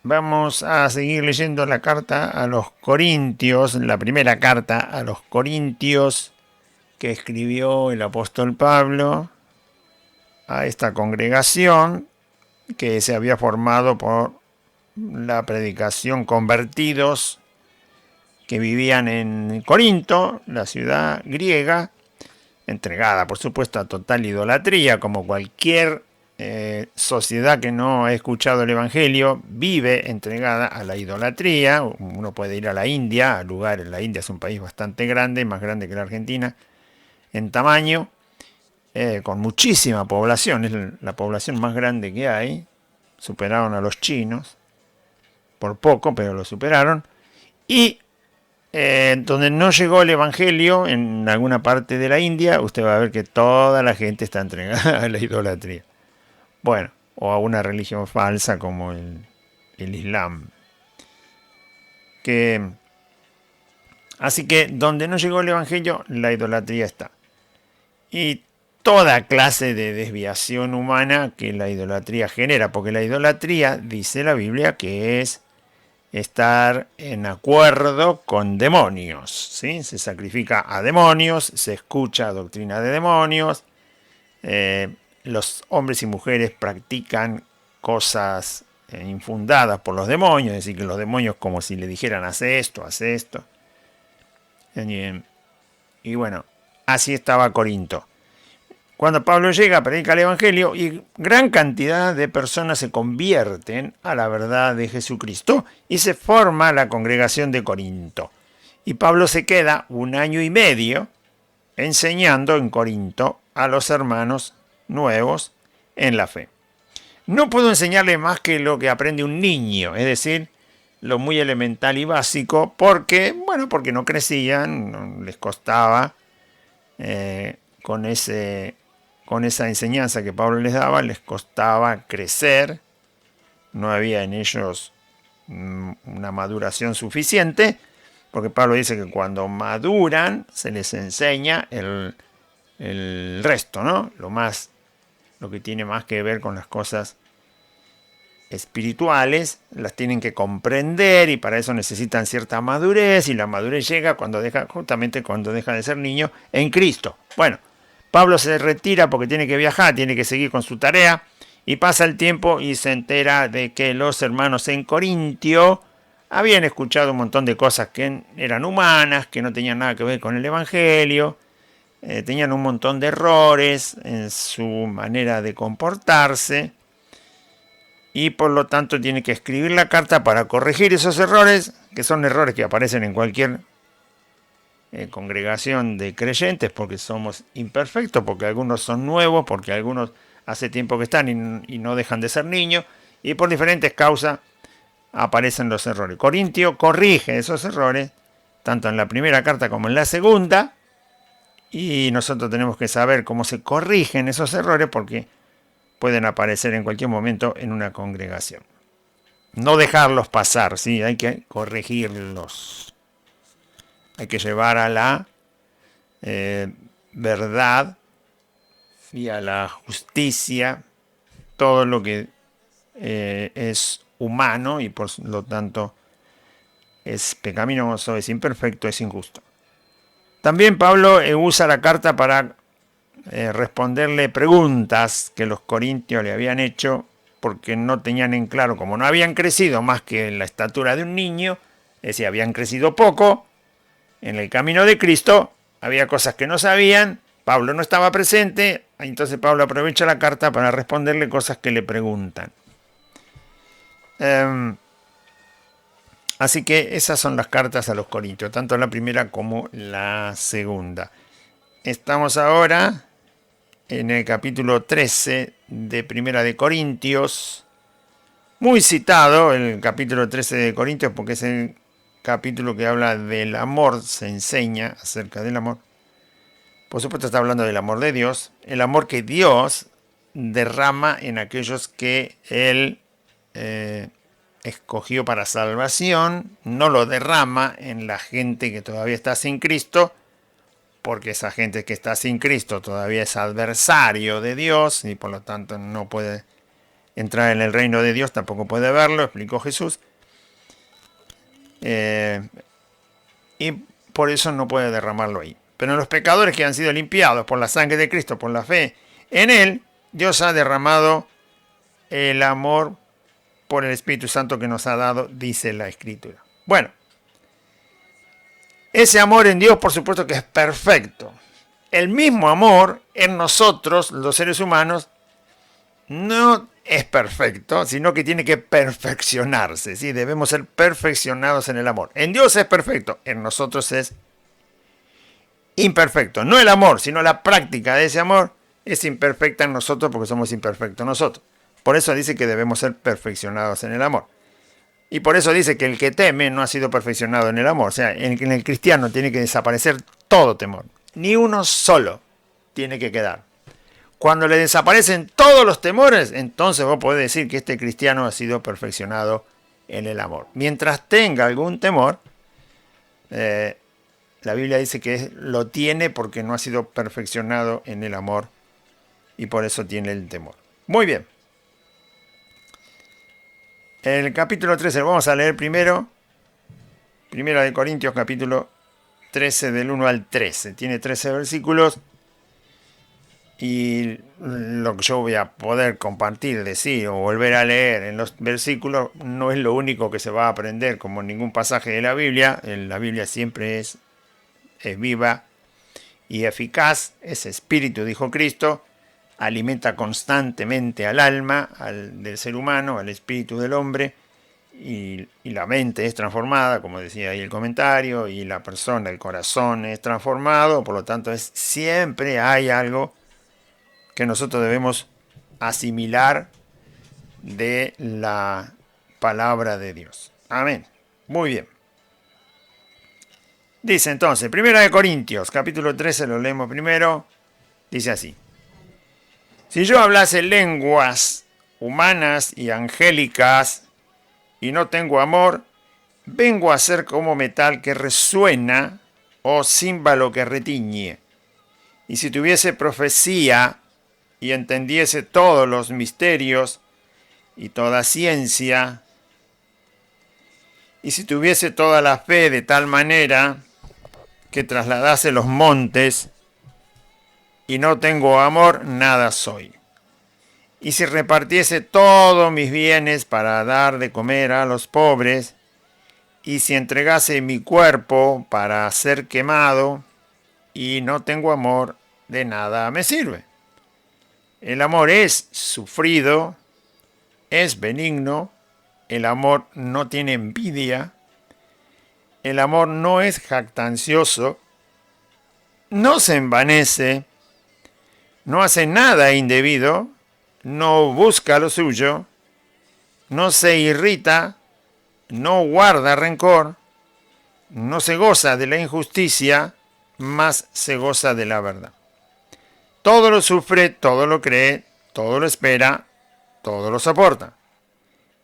Vamos a seguir leyendo la carta a los Corintios, la primera carta a los Corintios que escribió el apóstol Pablo a esta congregación que se había formado por la predicación convertidos que vivían en Corinto, la ciudad griega, entregada por supuesto a total idolatría, como cualquier sociedad que no ha escuchado el Evangelio, vive entregada a la idolatría. Uno puede ir a la India, a lugares, la India es un país bastante grande, más grande que la Argentina en tamaño, con muchísima población, es la población más grande que hay, superaron a los chinos, por poco, pero lo superaron, y donde no llegó el Evangelio, en alguna parte de la India, usted va a ver que toda la gente está entregada a la idolatría. Bueno, o a una religión falsa como el Islam. Que, así que donde no llegó el Evangelio, la idolatría está. Y toda clase de desviación humana que la idolatría genera, porque la idolatría, dice la Biblia, que es estar en acuerdo con demonios, ¿sí? Se sacrifica a demonios, se escucha doctrina de demonios, los hombres y mujeres practican cosas infundadas por los demonios, es decir, que los demonios como si le dijeran hace esto, hace esto. Y bueno, así estaba Corinto. Cuando Pablo llega, predica el Evangelio y gran cantidad de personas se convierten a la verdad de Jesucristo y se forma la congregación de Corinto. Y Pablo se queda 1 año y medio enseñando en Corinto a los hermanos nuevos en la fe. No puedo enseñarle más que lo que aprende un niño, es decir, lo muy elemental y básico, porque no crecían, no les costaba con con esa enseñanza que Pablo les daba, les costaba crecer, no había en ellos una maduración suficiente, porque Pablo dice que cuando maduran se les enseña el resto, ¿no? Lo que tiene más que ver con las cosas espirituales, las tienen que comprender y para eso necesitan cierta madurez y la madurez llega justamente cuando deja de ser niño en Cristo. Bueno, Pablo se retira porque tiene que viajar, tiene que seguir con su tarea y pasa el tiempo y se entera de que los hermanos en Corintio habían escuchado un montón de cosas que eran humanas, que no tenían nada que ver con el Evangelio, tenían un montón de errores en su manera de comportarse y por lo tanto tiene que escribir la carta para corregir esos errores, que son errores que aparecen en cualquier congregación de creyentes, porque somos imperfectos, porque algunos son nuevos, porque algunos hace tiempo que están y no dejan de ser niños, y por diferentes causas aparecen los errores. Corintio corrige esos errores, tanto en la primera carta como en la segunda, y nosotros tenemos que saber cómo se corrigen esos errores, porque pueden aparecer en cualquier momento en una congregación. No dejarlos pasar, ¿sí? Hay que corregirlos. Hay que llevar a la verdad y a la justicia todo lo que es humano y por lo tanto es pecaminoso, es imperfecto, es injusto. También Pablo usa la carta para responderle preguntas que los corintios le habían hecho porque no tenían en claro, como no habían crecido más que la estatura de un niño, es decir, habían crecido poco en el camino de Cristo, había cosas que no sabían, Pablo no estaba presente, entonces Pablo aprovecha la carta para responderle cosas que le preguntan. Así que esas son las cartas a los corintios, tanto la primera como la segunda. Estamos ahora en el capítulo 13 de Primera de Corintios, muy citado el capítulo 13 de Corintios porque es el capítulo que habla del amor, se enseña acerca del amor. Por supuesto está hablando del amor de Dios, el amor que Dios derrama en aquellos que Él escogió para salvación, no lo derrama en la gente que todavía está sin Cristo, porque esa gente que está sin Cristo todavía es adversario de Dios y por lo tanto no puede entrar en el reino de Dios, tampoco puede verlo, explicó Jesús. Y por eso no puede derramarlo ahí. Pero en los pecadores que han sido limpiados por la sangre de Cristo, por la fe en Él, Dios ha derramado el amor por el Espíritu Santo que nos ha dado, dice la Escritura. Bueno, ese amor en Dios, por supuesto que es perfecto. El mismo amor en nosotros, los seres humanos, no es perfecto, sino que tiene que perfeccionarse. ¿Sí? Debemos ser perfeccionados en el amor. En Dios es perfecto, en nosotros es imperfecto. No el amor, sino la práctica de ese amor es imperfecta en nosotros porque somos imperfectos nosotros. Por eso dice que debemos ser perfeccionados en el amor. Y por eso dice que el que teme no ha sido perfeccionado en el amor. O sea, en el cristiano tiene que desaparecer todo temor. Ni uno solo tiene que quedar. Cuando le desaparecen todos los temores, entonces vos podés decir que este cristiano ha sido perfeccionado en el amor. Mientras tenga algún temor, la Biblia dice que lo tiene porque no ha sido perfeccionado en el amor y por eso tiene el temor. Muy bien. El capítulo 13, vamos a leer primero. Primera de Corintios, capítulo 13, del 1 al 13. Tiene 13 versículos. Y lo que yo voy a poder compartir, decir o volver a leer en los versículos no es lo único que se va a aprender como en ningún pasaje de la Biblia. La Biblia siempre es viva y eficaz. Es espíritu, dijo Cristo. Alimenta constantemente al alma del ser humano, al espíritu del hombre. Y la mente es transformada, como decía ahí el comentario, y la persona, el corazón es transformado. Por lo tanto, siempre hay algo que nosotros debemos asimilar de la palabra de Dios. Amén. Muy bien. Dice entonces, 1 Corintios, capítulo 13, lo leemos primero. Dice así. Si yo hablase lenguas humanas y angélicas y no tengo amor, vengo a ser como metal que resuena o címbalo que retiñe. Y si tuviese profecía y entendiese todos los misterios y toda ciencia, y si tuviese toda la fe de tal manera que trasladase los montes, y no tengo amor, nada soy. Y si repartiese todos mis bienes para dar de comer a los pobres, y si entregase mi cuerpo para ser quemado, y no tengo amor, de nada me sirve. El amor es sufrido, es benigno, el amor no tiene envidia, el amor no es jactancioso, no se envanece, no hace nada indebido, no busca lo suyo, no se irrita, no guarda rencor, no se goza de la injusticia, más se goza de la verdad. Todo lo sufre, todo lo cree, todo lo espera, todo lo soporta.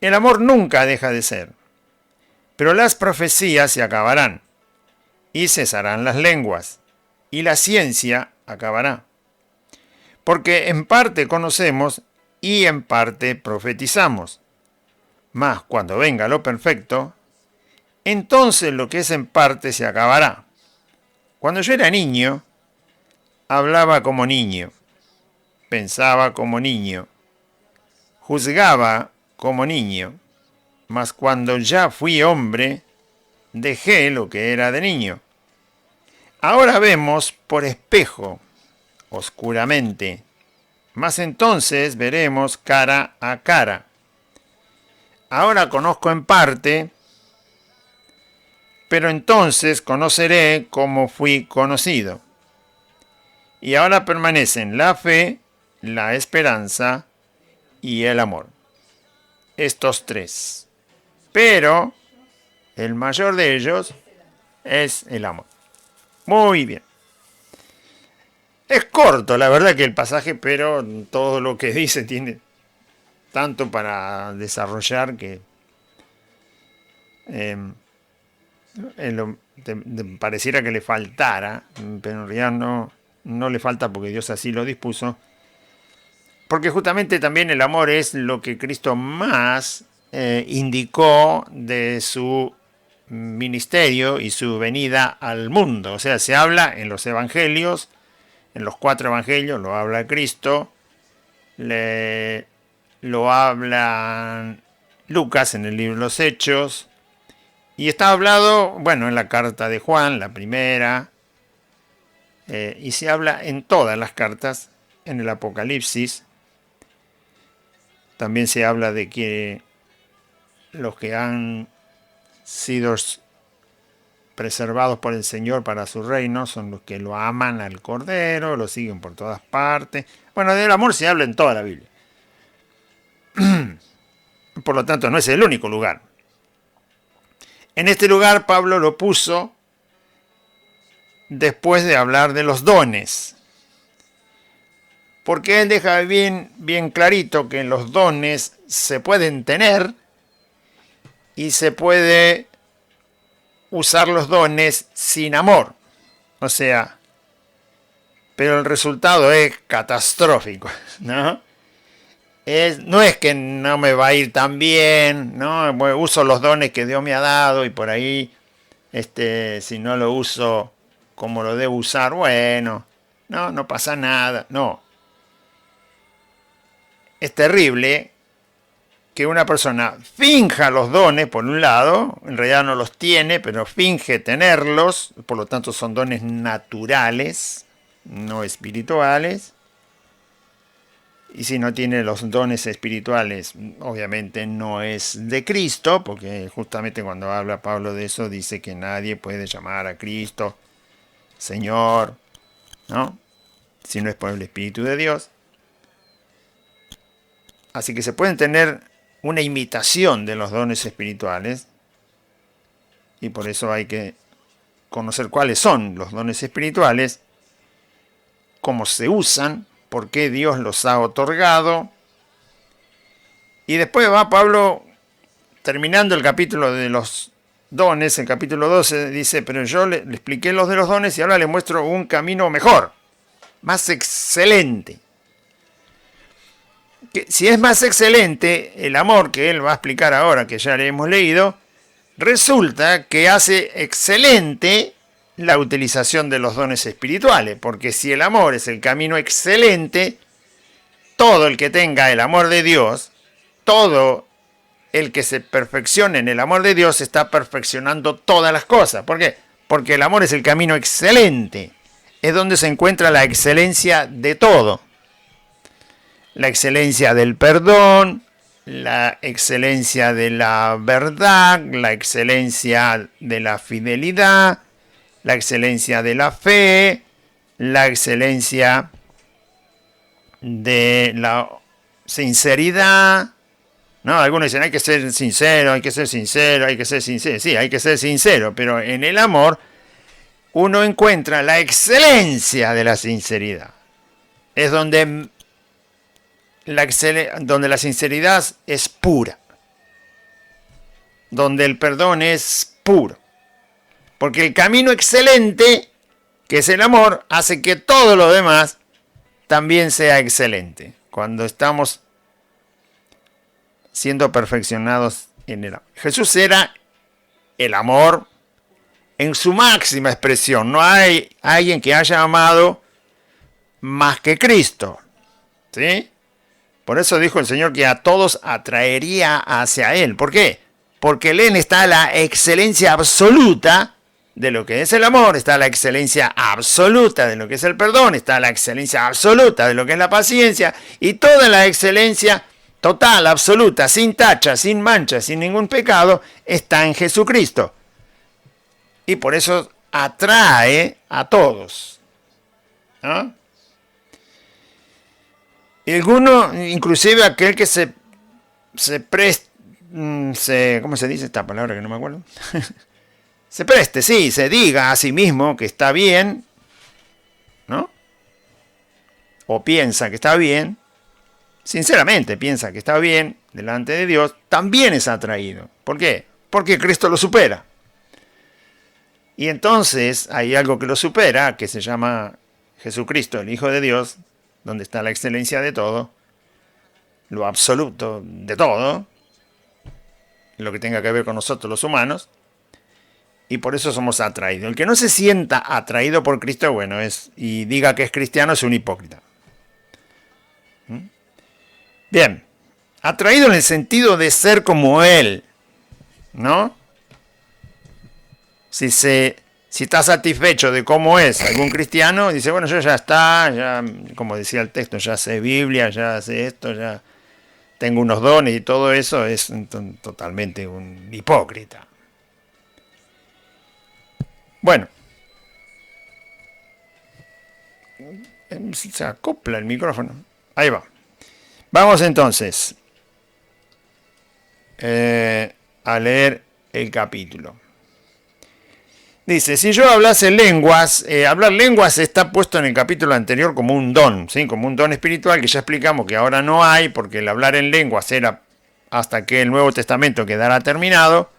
El amor nunca deja de ser. Pero las profecías se acabarán, y cesarán las lenguas, y la ciencia acabará. Porque en parte conocemos y en parte profetizamos. Mas cuando venga lo perfecto, entonces lo que es en parte se acabará. Cuando yo era niño, hablaba como niño, pensaba como niño, juzgaba como niño, mas cuando ya fui hombre, dejé lo que era de niño. Ahora vemos por espejo, oscuramente, mas entonces veremos cara a cara. Ahora conozco en parte, pero entonces conoceré como fui conocido. Y ahora permanecen la fe, la esperanza y el amor. Estos tres. Pero el mayor de ellos es el amor. Muy bien. Es corto, la verdad que el pasaje, pero todo lo que dice tiene tanto para desarrollar que pareciera que le faltara, pero en realidad no le falta porque Dios así lo dispuso. Porque justamente también el amor es lo que Cristo más indicó de su ministerio y su venida al mundo. O sea, se habla en los evangelios, en los 4 evangelios, lo habla Cristo, lo habla Lucas en el libro de los Hechos, y está hablado, bueno, en la carta de Juan, la primera, y se habla en todas las cartas, en el Apocalipsis. También se habla de que los que han sido preservados por el Señor para su reino son los que lo aman al Cordero, lo siguen por todas partes. Bueno, del amor se habla en toda la Biblia. Por lo tanto, no es el único lugar. En este lugar Pablo lo puso después de hablar de los dones. Porque él deja bien clarito que los dones se pueden tener y se puede usar los dones sin amor. O sea, pero el resultado es catastrófico, ¿no? No es que no me va a ir tan bien, ¿no? Uso los dones que Dios me ha dado y por ahí, si no lo uso como lo debo usar, bueno, no pasa nada, no. Es terrible que una persona finja los dones, por un lado, en realidad no los tiene, pero finge tenerlos, por lo tanto son dones naturales, no espirituales. Y si no tiene los dones espirituales, obviamente no es de Cristo, porque justamente cuando habla Pablo de eso, dice que nadie puede llamar a Cristo Señor, ¿no? Si no es por el Espíritu de Dios. Así que se pueden tener una imitación de los dones espirituales, y por eso hay que conocer cuáles son los dones espirituales, cómo se usan, por qué Dios los ha otorgado. Y después va Pablo, terminando el capítulo de los dones, el capítulo 12, dice, pero yo le expliqué los de los dones y ahora le muestro un camino mejor, más excelente. Que si es más excelente, el amor que él va a explicar ahora, que ya le hemos leído, resulta que hace excelente la utilización de los dones espirituales, porque si el amor es el camino excelente, todo el que tenga el amor de Dios, todo el que se perfeccione en el amor de Dios está perfeccionando todas las cosas. ¿Por qué? Porque el amor es el camino excelente, es donde se encuentra la excelencia de todo. La excelencia del perdón, la excelencia de la verdad, la excelencia de la fidelidad, la excelencia de la fe, la excelencia de la sinceridad. No, algunos dicen hay que ser sincero, hay que ser sincero, hay que ser sincero. Sí, hay que ser sincero, pero en el amor uno encuentra la excelencia de la sinceridad. Es donde la sinceridad es pura, donde el perdón es puro. Porque el camino excelente, que es el amor, hace que todo lo demás también sea excelente. Cuando estamos siendo perfeccionados en el amor. Jesús era el amor en su máxima expresión. No hay alguien que haya amado más que Cristo. ¿Sí? Por eso dijo el Señor que a todos atraería hacia Él. ¿Por qué? Porque en Él está la excelencia absoluta de lo que es el amor, está la excelencia absoluta de lo que es el perdón, está la excelencia absoluta de lo que es la paciencia, y toda la excelencia total, absoluta, sin tacha, sin mancha, sin ningún pecado, está en Jesucristo. Y por eso atrae a todos, ¿no? Y alguno, inclusive aquel que ¿cómo se dice esta palabra que no me acuerdo? Se preste, sí, se diga a sí mismo que está bien, ¿no? O piensa que está bien, sinceramente piensa que está bien delante de Dios, también es atraído. ¿Por qué? Porque Cristo lo supera. Y entonces hay algo que lo supera, que se llama Jesucristo, el Hijo de Dios, donde está la excelencia de todo, lo absoluto de todo, lo que tenga que ver con nosotros los humanos, y por eso somos atraídos. El que no se sienta atraído por Cristo, bueno, y diga que es cristiano, es un hipócrita. Bien, atraído en el sentido de ser como Él, ¿no? Si está satisfecho de cómo es algún cristiano, dice, bueno, yo ya está, ya, como decía el texto, ya sé Biblia, ya sé esto, ya tengo unos dones y todo eso, es totalmente un hipócrita. Bueno, se acopla el micrófono. Ahí va. Vamos entonces a leer el capítulo. Dice, si yo hablase lenguas, hablar lenguas está puesto en el capítulo anterior como un don, ¿sí? Como un don espiritual que ya explicamos que ahora no hay, porque el hablar en lenguas era hasta que el Nuevo Testamento quedara terminado,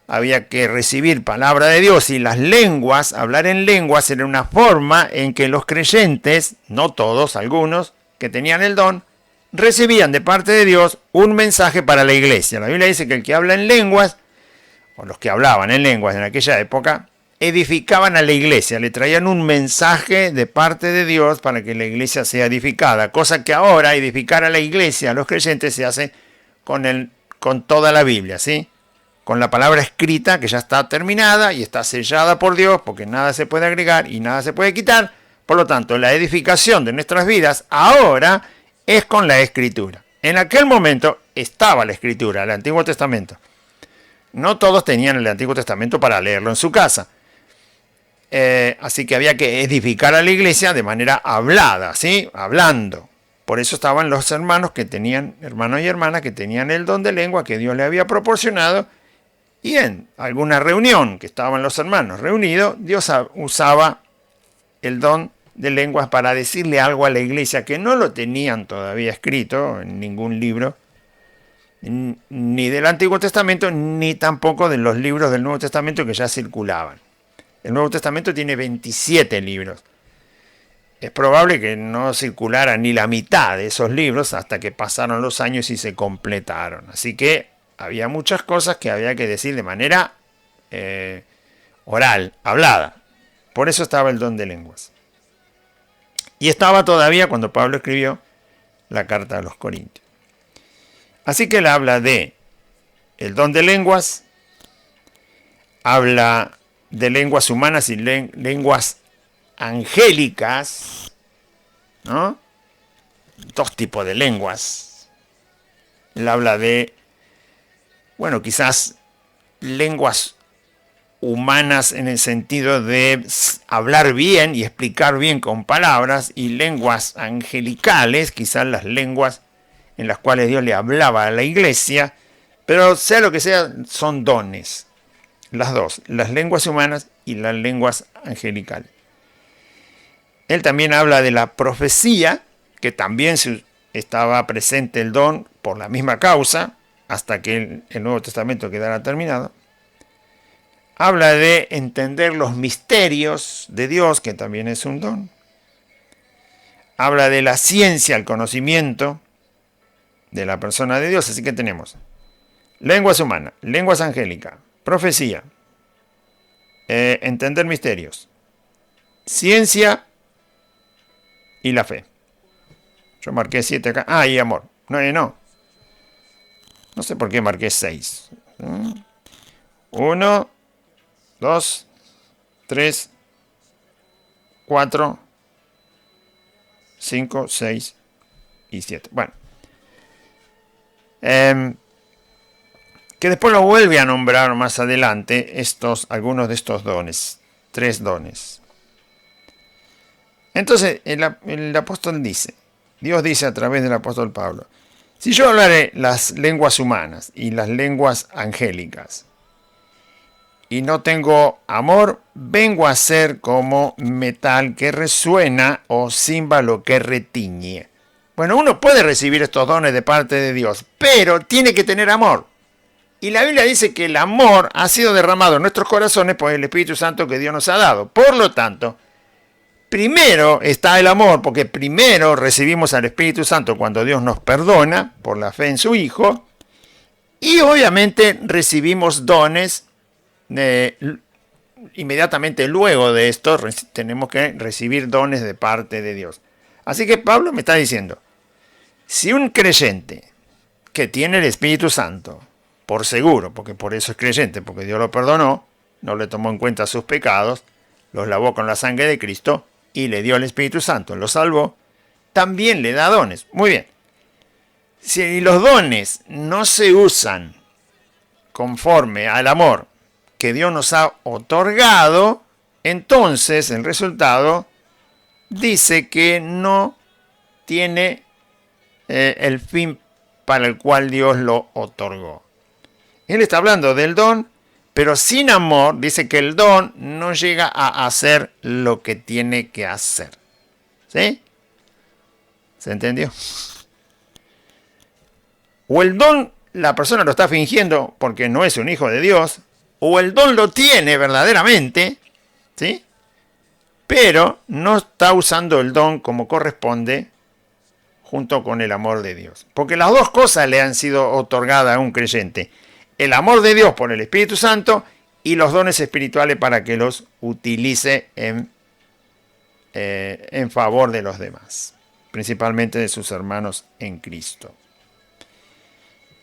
había que recibir palabra de Dios, y las lenguas, hablar en lenguas era una forma en que los creyentes, no todos, algunos, que tenían el don, recibían de parte de Dios un mensaje para la iglesia. La Biblia dice que el que habla en lenguas, o los que hablaban en lenguas en aquella época, edificaban a la iglesia, le traían un mensaje de parte de Dios para que la iglesia sea edificada, cosa que ahora edificar a la iglesia, a los creyentes, se hace con toda la Biblia, ¿sí? Con la palabra escrita que ya está terminada y está sellada por Dios, porque nada se puede agregar y nada se puede quitar. Por lo tanto, la edificación de nuestras vidas ahora es con la Escritura. En aquel momento estaba la Escritura, el Antiguo Testamento. No todos tenían el Antiguo Testamento para leerlo en su casa. Así que había que edificar a la iglesia de manera hablada, ¿sí? Hablando. Por eso estaban los hermanos hermanos y hermanas que tenían el don de lengua que Dios le había proporcionado. Y en alguna reunión que estaban los hermanos reunidos, Dios usaba el don de lenguas para decirle algo a la iglesia que no lo tenían todavía escrito en ningún libro, ni del Antiguo Testamento, ni tampoco de los libros del Nuevo Testamento que ya circulaban. El Nuevo Testamento tiene 27 libros. Es probable que no circulara ni la mitad de esos libros hasta que pasaron los años y se completaron. Así que había muchas cosas que había que decir de manera oral, hablada. Por eso estaba el don de lenguas. Y estaba todavía cuando Pablo escribió la carta a los Corintios. Así que él habla de el don de lenguas, habla de lenguas humanas y lenguas angélicas, ¿no? Dos tipos de lenguas. Él habla de, bueno, quizás lenguas humanas en el sentido de hablar bien y explicar bien con palabras, y lenguas angelicales, quizás las lenguas en las cuales Dios le hablaba a la iglesia, pero sea lo que sea, son dones. Las dos, las lenguas humanas y las lenguas angelicales. Él también habla de la profecía, que también estaba presente el don por la misma causa, hasta que el Nuevo Testamento quedara terminado. Habla de entender los misterios de Dios, que también es un don. Habla de la ciencia, el conocimiento de la persona de Dios. Así que tenemos lenguas humanas, lenguas angélicas, profecía, entender misterios, ciencia y la fe. Yo marqué 7 acá. Ah, y amor. No sé por qué marqué 6. 1, 2, 3, 4, 5, 6 y 7. Bueno. Que después lo vuelve a nombrar más adelante algunos de estos dones. 3 dones. Entonces el apóstol dice, Dios dice a través del apóstol Pablo, si yo hablaré las lenguas humanas y las lenguas angélicas y no tengo amor, vengo a ser como metal que resuena o címbalo que retiñe. Bueno, uno puede recibir estos dones de parte de Dios, pero tiene que tener amor. Y la Biblia dice que el amor ha sido derramado en nuestros corazones por el Espíritu Santo que Dios nos ha dado. Por lo tanto, primero está el amor, porque primero recibimos al Espíritu Santo cuando Dios nos perdona por la fe en su Hijo, y obviamente recibimos dones inmediatamente luego de esto, tenemos que recibir dones de parte de Dios. Así que Pablo me está diciendo, si un creyente que tiene el Espíritu Santo, por seguro, porque por eso es creyente, porque Dios lo perdonó, no le tomó en cuenta sus pecados, los lavó con la sangre de Cristo y le dio el Espíritu Santo, lo salvó, también le da dones. Muy bien. Si los dones no se usan conforme al amor que Dios nos ha otorgado, entonces el resultado dice que no tiene el fin para el cual Dios lo otorgó. Él está hablando del don, pero sin amor dice que el don no llega a hacer lo que tiene que hacer. ¿Sí? ¿Se entendió? O el don la persona lo está fingiendo porque no es un hijo de Dios, o el don lo tiene verdaderamente, ¿sí? Pero no está usando el don como corresponde junto con el amor de Dios. Porque las dos cosas le han sido otorgadas a un creyente. El amor de Dios por el Espíritu Santo y los dones espirituales para que los utilice en favor de los demás, principalmente de sus hermanos en Cristo.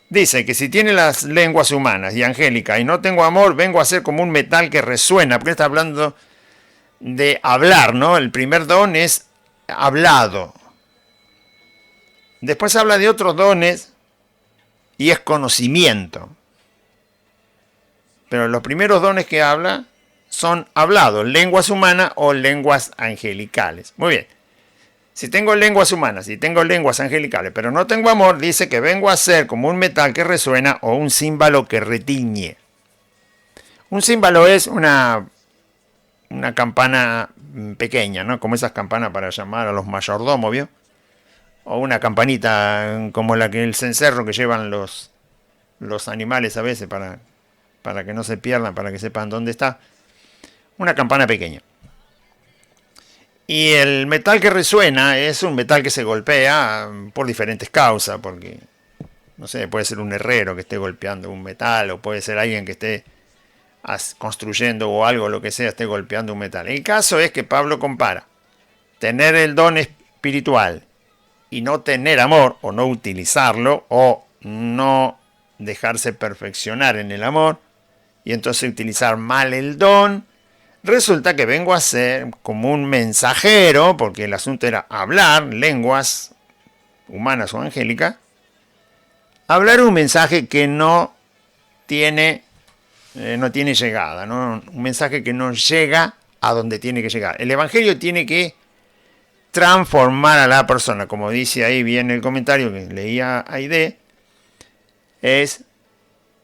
Dice que si tiene las lenguas humanas y angélicas y no tengo amor, vengo a ser como un metal que resuena, porque está hablando de hablar, ¿no? El primer don es hablado. Después habla de otros dones y es conocimiento. Pero los primeros dones que habla son hablados, lenguas humanas o lenguas angelicales. Muy bien. Si tengo lenguas humanas y tengo lenguas angelicales, pero no tengo amor, dice que vengo a ser como un metal que resuena o un címbalo que retiñe. Un címbalo es una campana pequeña, ¿no? Como esas campanas para llamar a los mayordomos, ¿vio? O una campanita como la que el cencerro que llevan los animales a veces para que no se pierdan, para que sepan dónde está. Una campana pequeña. Y el metal que resuena es un metal que se golpea por diferentes causas, porque, no sé, puede ser un herrero que esté golpeando un metal, o puede ser alguien que esté construyendo o algo, lo que sea, esté golpeando un metal. El caso es que Pablo compara tener el don espiritual y no tener amor, o no utilizarlo, o no dejarse perfeccionar en el amor, y entonces utilizar mal el don. Resulta que vengo a ser como un mensajero, porque el asunto era hablar lenguas humanas o angélicas, hablar un mensaje que no tiene llegada, ¿no? Un mensaje que no llega a donde tiene que llegar. El evangelio tiene que transformar a la persona, como dice ahí bien el comentario que leía Aide,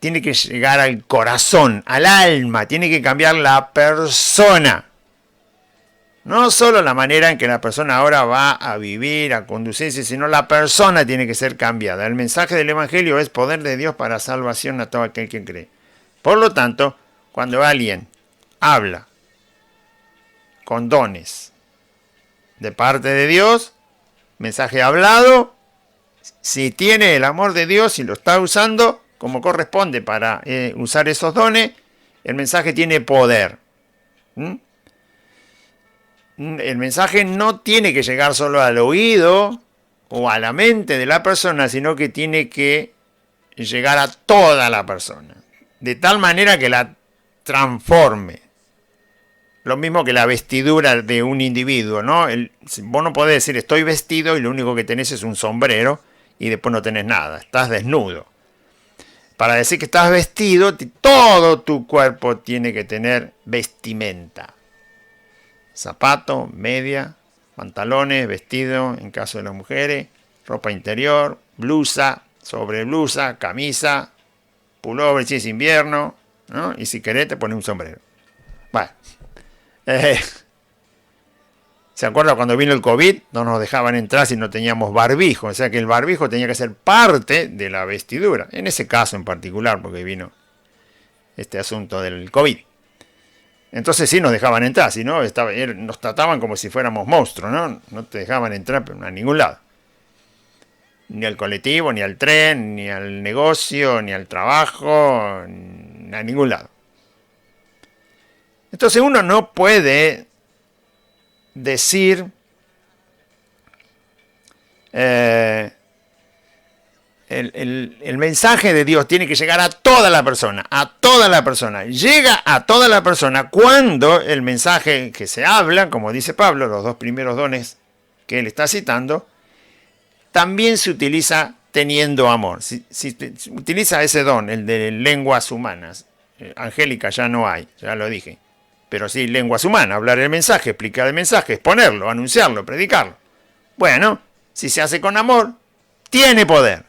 tiene que llegar al corazón, al alma, tiene que cambiar la persona. No solo la manera en que la persona ahora va a vivir, a conducirse, sino la persona tiene que ser cambiada. El mensaje del Evangelio es poder de Dios para salvación a todo aquel que cree. Por lo tanto, cuando alguien habla con dones de parte de Dios, mensaje hablado, si tiene el amor de Dios y lo está usando como corresponde para usar esos dones, el mensaje tiene poder. El mensaje no tiene que llegar solo al oído o a la mente de la persona, sino que tiene que llegar a toda la persona, de tal manera que la transforme. Lo mismo que la vestidura de un individuo, ¿no? Vos no podés decir estoy vestido y lo único que tenés es un sombrero y después no tenés nada, estás desnudo. Para decir que estás vestido, todo tu cuerpo tiene que tener vestimenta. Zapato, media, pantalones, vestido, en caso de las mujeres, ropa interior, blusa, sobre blusa, camisa, pullover si es invierno, ¿no? Y si querés te pones un sombrero. Bueno. ¿Se acuerdan cuando vino el COVID? No nos dejaban entrar si no teníamos barbijo. O sea que el barbijo tenía que ser parte de la vestidura. En ese caso en particular, porque vino este asunto del COVID. Entonces sí nos dejaban entrar, si no, nos trataban como si fuéramos monstruos, ¿no? No te dejaban entrar a ningún lado. Ni al colectivo, ni al tren, ni al negocio, ni al trabajo, ni a ningún lado. Entonces uno no puede decir el mensaje de Dios tiene que llegar a toda la persona, a toda la persona. Llega a toda la persona cuando el mensaje que se habla, como dice Pablo, los dos primeros dones que él está citando, también se utiliza teniendo amor. Si utiliza ese don, el de lenguas humanas, angélica ya no hay, ya lo dije. Pero sí, lenguas humanas, hablar el mensaje, explicar el mensaje, exponerlo, anunciarlo, predicarlo. Bueno, si se hace con amor, tiene poder.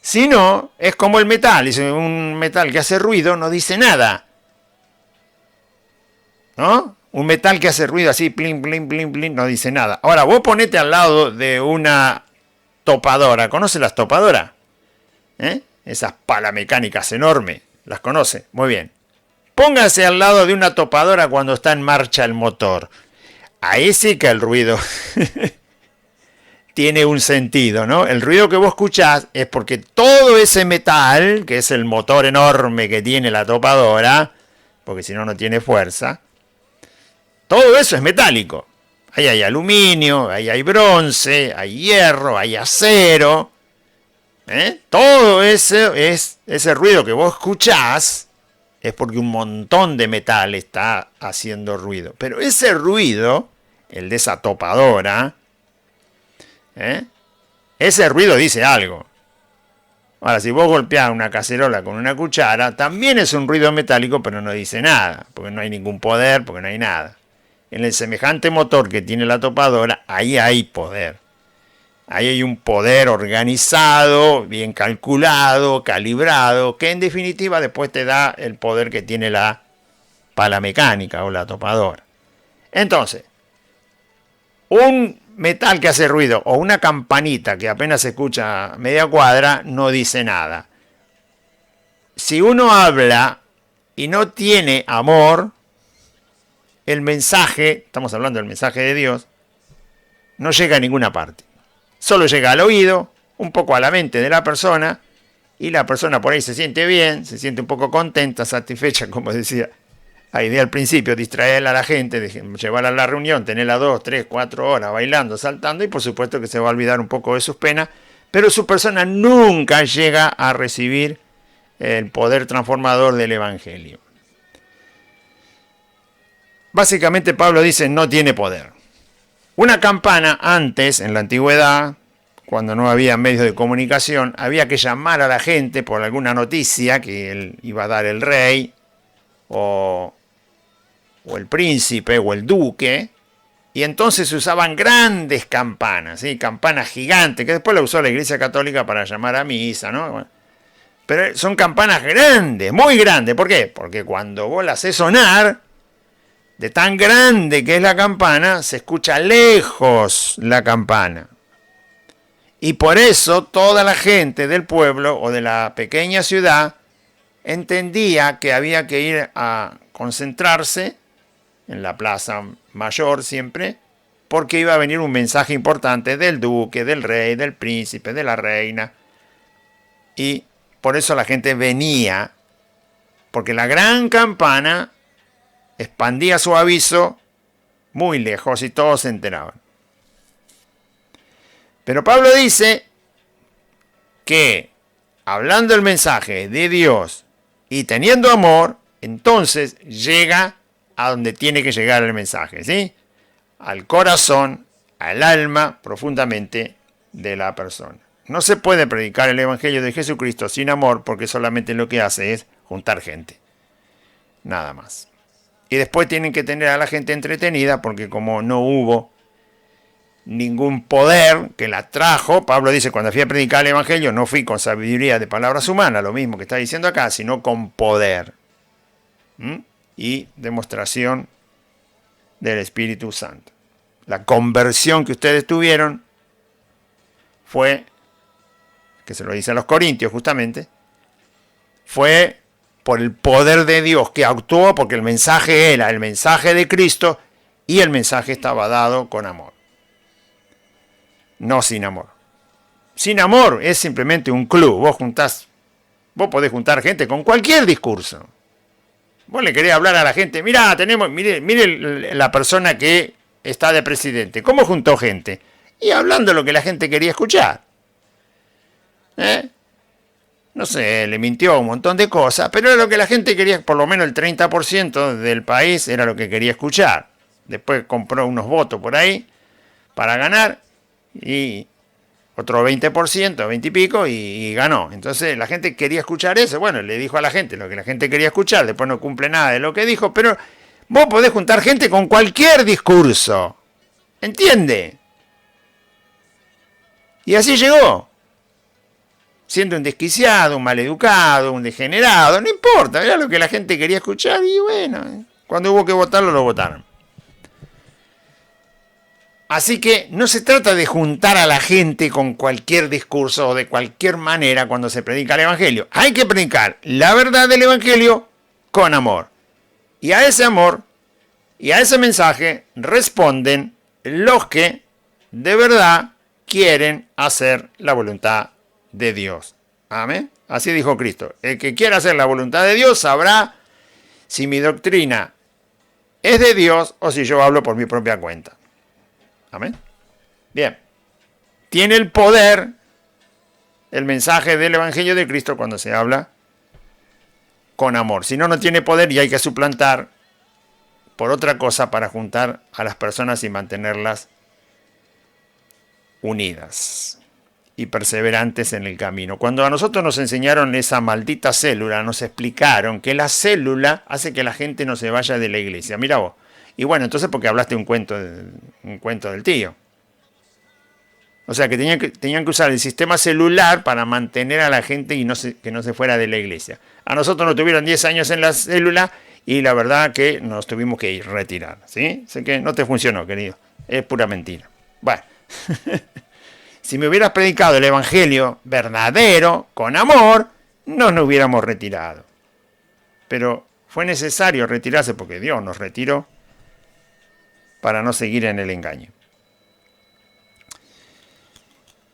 Si no, es como el metal. Un metal que hace ruido no dice nada. ¿No? Un metal que hace ruido así, plin, plin, plin, plin, no dice nada. Ahora, vos ponete al lado de una topadora. ¿Conoce las topadoras? Esas palamecánicas enormes. ¿Las conoce? Muy bien. Póngase al lado de una topadora cuando está en marcha el motor. Ahí sí que el ruido tiene un sentido, ¿no? El ruido que vos escuchás es porque todo ese metal, que es el motor enorme que tiene la topadora, porque si no, no tiene fuerza, todo eso es metálico. Ahí hay aluminio, ahí hay bronce, hay hierro, hay acero. Todo ese ruido que vos escuchás es porque un montón de metal está haciendo ruido. Pero ese ruido, el de esa topadora, ese ruido dice algo. Ahora, si vos golpeás una cacerola con una cuchara, también es un ruido metálico, pero no dice nada, porque no hay ningún poder, porque no hay nada. En el semejante motor que tiene la topadora, ahí hay poder. Ahí hay un poder organizado, bien calculado, calibrado, que en definitiva después te da el poder que tiene la pala mecánica o la topadora. Entonces, un metal que hace ruido o una campanita que apenas se escucha a media cuadra no dice nada. Si uno habla y no tiene amor, el mensaje, estamos hablando del mensaje de Dios, no llega a ninguna parte. Solo llega al oído, un poco a la mente de la persona, y la persona por ahí se siente bien, se siente un poco contenta, satisfecha, como decía la idea al principio, distraer a la gente, llevarla a la reunión, tenerla 2, 3, 4 horas bailando, saltando, y por supuesto que se va a olvidar un poco de sus penas, pero su persona nunca llega a recibir el poder transformador del Evangelio. Básicamente Pablo dice, no tiene poder. Una campana antes, en la antigüedad, cuando no había medios de comunicación, había que llamar a la gente por alguna noticia que él iba a dar el rey, o el príncipe, o el duque, y entonces se usaban grandes campanas, ¿sí? Campanas gigantes, que después la usó la Iglesia Católica para llamar a misa, ¿no? Bueno, pero son campanas grandes, muy grandes. ¿Por qué? Porque cuando vos la haces sonar, de tan grande que es la campana, se escucha lejos la campana. Y por eso toda la gente del pueblo o de la pequeña ciudad entendía que había que ir a concentrarse en la plaza mayor siempre, porque iba a venir un mensaje importante del duque, del rey, del príncipe, de la reina. Y por eso la gente venía, porque la gran campana expandía su aviso muy lejos y todos se enteraban. Pero Pablo dice que hablando el mensaje de Dios y teniendo amor, entonces llega a donde tiene que llegar el mensaje, ¿sí? Al corazón, al alma profundamente de la persona. No se puede predicar el Evangelio de Jesucristo sin amor, porque solamente lo que hace es juntar gente. Nada más. Y después tienen que tener a la gente entretenida, porque como no hubo ningún poder que la trajo, Pablo dice, cuando fui a predicar el Evangelio, no fui con sabiduría de palabras humanas, lo mismo que está diciendo acá, sino con poder. Y demostración del Espíritu Santo. La conversión que ustedes tuvieron fue, que se lo dice a los Corintios justamente, fue por el poder de Dios que actuó, porque el mensaje era el mensaje de Cristo y el mensaje estaba dado con amor. No sin amor. Sin amor es simplemente un club. Vos podés juntar gente con cualquier discurso. Vos le querés hablar a la gente, mire la persona que está de presidente. ¿Cómo juntó gente? Y hablando lo que la gente quería escuchar. No sé, le mintió un montón de cosas, pero era lo que la gente quería, por lo menos el 30% del país era lo que quería escuchar. Después compró unos votos por ahí para ganar y otro 20%, 20 y pico, y ganó. Entonces la gente quería escuchar eso. Bueno, le dijo a la gente lo que la gente quería escuchar, después no cumple nada de lo que dijo, pero vos podés juntar gente con cualquier discurso. ¿Entiende? Y así llegó. Siendo un desquiciado, un maleducado, un degenerado, no importa, era lo que la gente quería escuchar y bueno, cuando hubo que votarlo, lo votaron. Así que no se trata de juntar a la gente con cualquier discurso o de cualquier manera cuando se predica el Evangelio. Hay que predicar la verdad del Evangelio con amor. Y a ese amor y a ese mensaje responden los que de verdad quieren hacer la voluntad de Dios. Amén. Así dijo Cristo. El que quiera hacer la voluntad de Dios sabrá si mi doctrina es de Dios o si yo hablo por mi propia cuenta. Amén. Bien. Tiene el poder el mensaje del Evangelio de Cristo cuando se habla con amor. Si no, no tiene poder y hay que suplantar por otra cosa para juntar a las personas y mantenerlas unidas y perseverantes en el camino. Cuando a nosotros nos enseñaron esa maldita célula, nos explicaron que la célula hace que la gente no se vaya de la iglesia. Mira vos. Y bueno, entonces porque hablaste un cuento del tío. O sea que tenían que usar el sistema celular para mantener a la gente y que no se fuera de la iglesia. A nosotros nos tuvieron 10 años en la célula y la verdad que nos tuvimos que ir retirar. ¿Sí? Sé que no te funcionó, querido. Es pura mentira. Bueno. Si me hubieras predicado el Evangelio verdadero, con amor, no nos hubiéramos retirado. Pero fue necesario retirarse porque Dios nos retiró para no seguir en el engaño.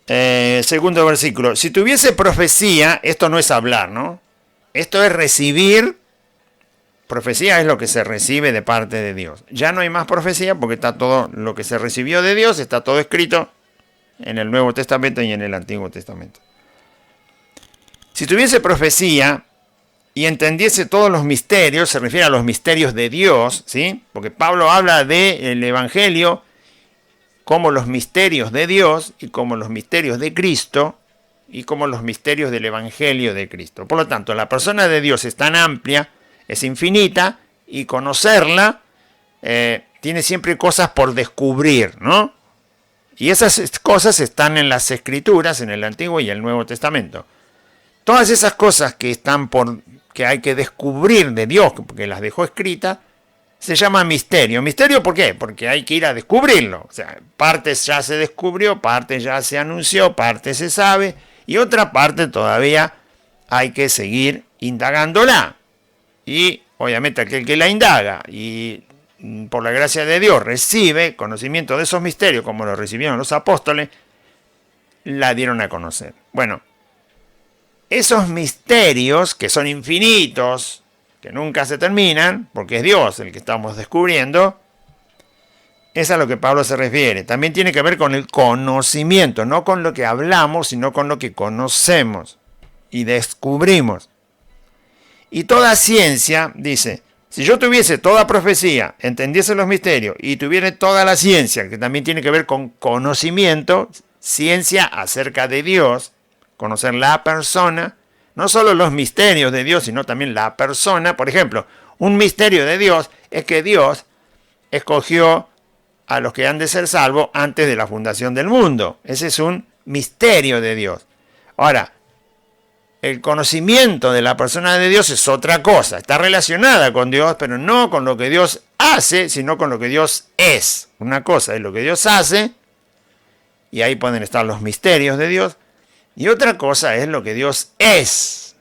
Segundo versículo. Si tuviese profecía, esto no es hablar, ¿no? Esto es recibir. Profecía es lo que se recibe de parte de Dios. Ya no hay más profecía porque está todo lo que se recibió de Dios, está todo escrito en el Nuevo Testamento y en el Antiguo Testamento. Si tuviese profecía y entendiese todos los misterios, se refiere a los misterios de Dios, ¿sí? Porque Pablo habla del Evangelio como los misterios de Dios y como los misterios de Cristo y como los misterios del Evangelio de Cristo. Por lo tanto, la persona de Dios es tan amplia, es infinita, y conocerla tiene siempre cosas por descubrir, ¿no? Y esas cosas están en las Escrituras, en el Antiguo y el Nuevo Testamento. Todas esas cosas que hay que descubrir de Dios, porque las dejó escritas, se llama misterio. ¿Misterio por qué? Porque hay que ir a descubrirlo. O sea, partes ya se descubrió, partes ya se anunció, partes se sabe, y otra parte todavía hay que seguir indagándola. Y obviamente aquel que la indaga y por la gracia de Dios recibe conocimiento de esos misterios, como lo recibieron los apóstoles, la dieron a conocer. Bueno, esos misterios que son infinitos, que nunca se terminan, porque es Dios el que estamos descubriendo, es a lo que Pablo se refiere. También tiene que ver con el conocimiento, no con lo que hablamos, sino con lo que conocemos y descubrimos. Y toda ciencia, dice, si yo tuviese toda profecía, entendiese los misterios y tuviera toda la ciencia, que también tiene que ver con conocimiento, ciencia acerca de Dios, conocer la persona, no solo los misterios de Dios, sino también la persona. Por ejemplo, un misterio de Dios es que Dios escogió a los que han de ser salvos antes de la fundación del mundo. Ese es un misterio de Dios. Ahora, el conocimiento de la persona de Dios es otra cosa. Está relacionada con Dios, pero no con lo que Dios hace, sino con lo que Dios es. Una cosa es lo que Dios hace, y ahí pueden estar los misterios de Dios, y otra cosa es lo que Dios es.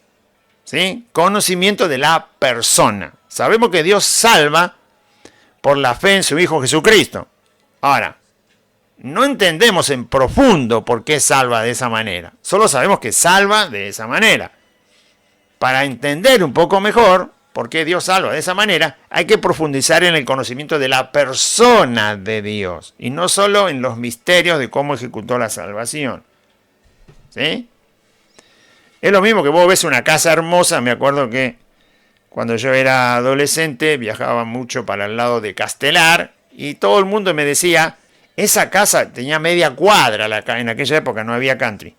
¿sí? Conocimiento de la persona. Sabemos que Dios salva por la fe en su Hijo Jesucristo. Ahora, no entendemos en profundo por qué salva de esa manera. Solo sabemos que salva de esa manera. Para entender un poco mejor por qué Dios salva de esa manera, hay que profundizar en el conocimiento de la persona de Dios. Y no solo en los misterios de cómo ejecutó la salvación. ¿Sí? Es lo mismo que vos ves una casa hermosa. Me acuerdo que cuando yo era adolescente viajaba mucho para el lado de Castelar y todo el mundo me decía, esa casa tenía media cuadra, en aquella época no había country.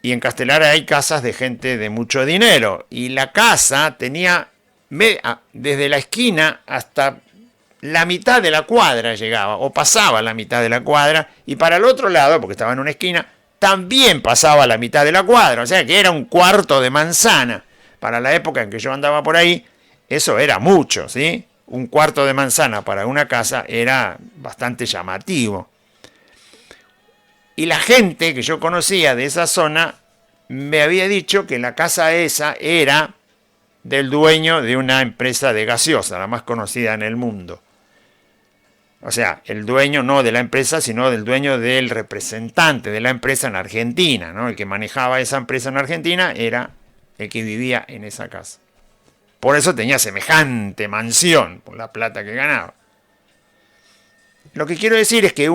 Y en Castelar hay casas de gente de mucho dinero. Y la casa tenía, desde la esquina hasta la mitad de la cuadra llegaba, o pasaba la mitad de la cuadra, y para el otro lado, porque estaba en una esquina, también pasaba la mitad de la cuadra. O sea que era un cuarto de manzana. Para la época en que yo andaba por ahí, eso era mucho, ¿sí? Un cuarto de manzana para una casa era bastante llamativo. Y la gente que yo conocía de esa zona me había dicho que la casa esa era del dueño de una empresa de gaseosa, la más conocida en el mundo. O sea, el dueño no de la empresa, sino del dueño del representante de la empresa en Argentina, ¿no? El que manejaba esa empresa en Argentina era el que vivía en esa casa. Por eso tenía semejante mansión, por la plata que ganaba. Lo que quiero decir es que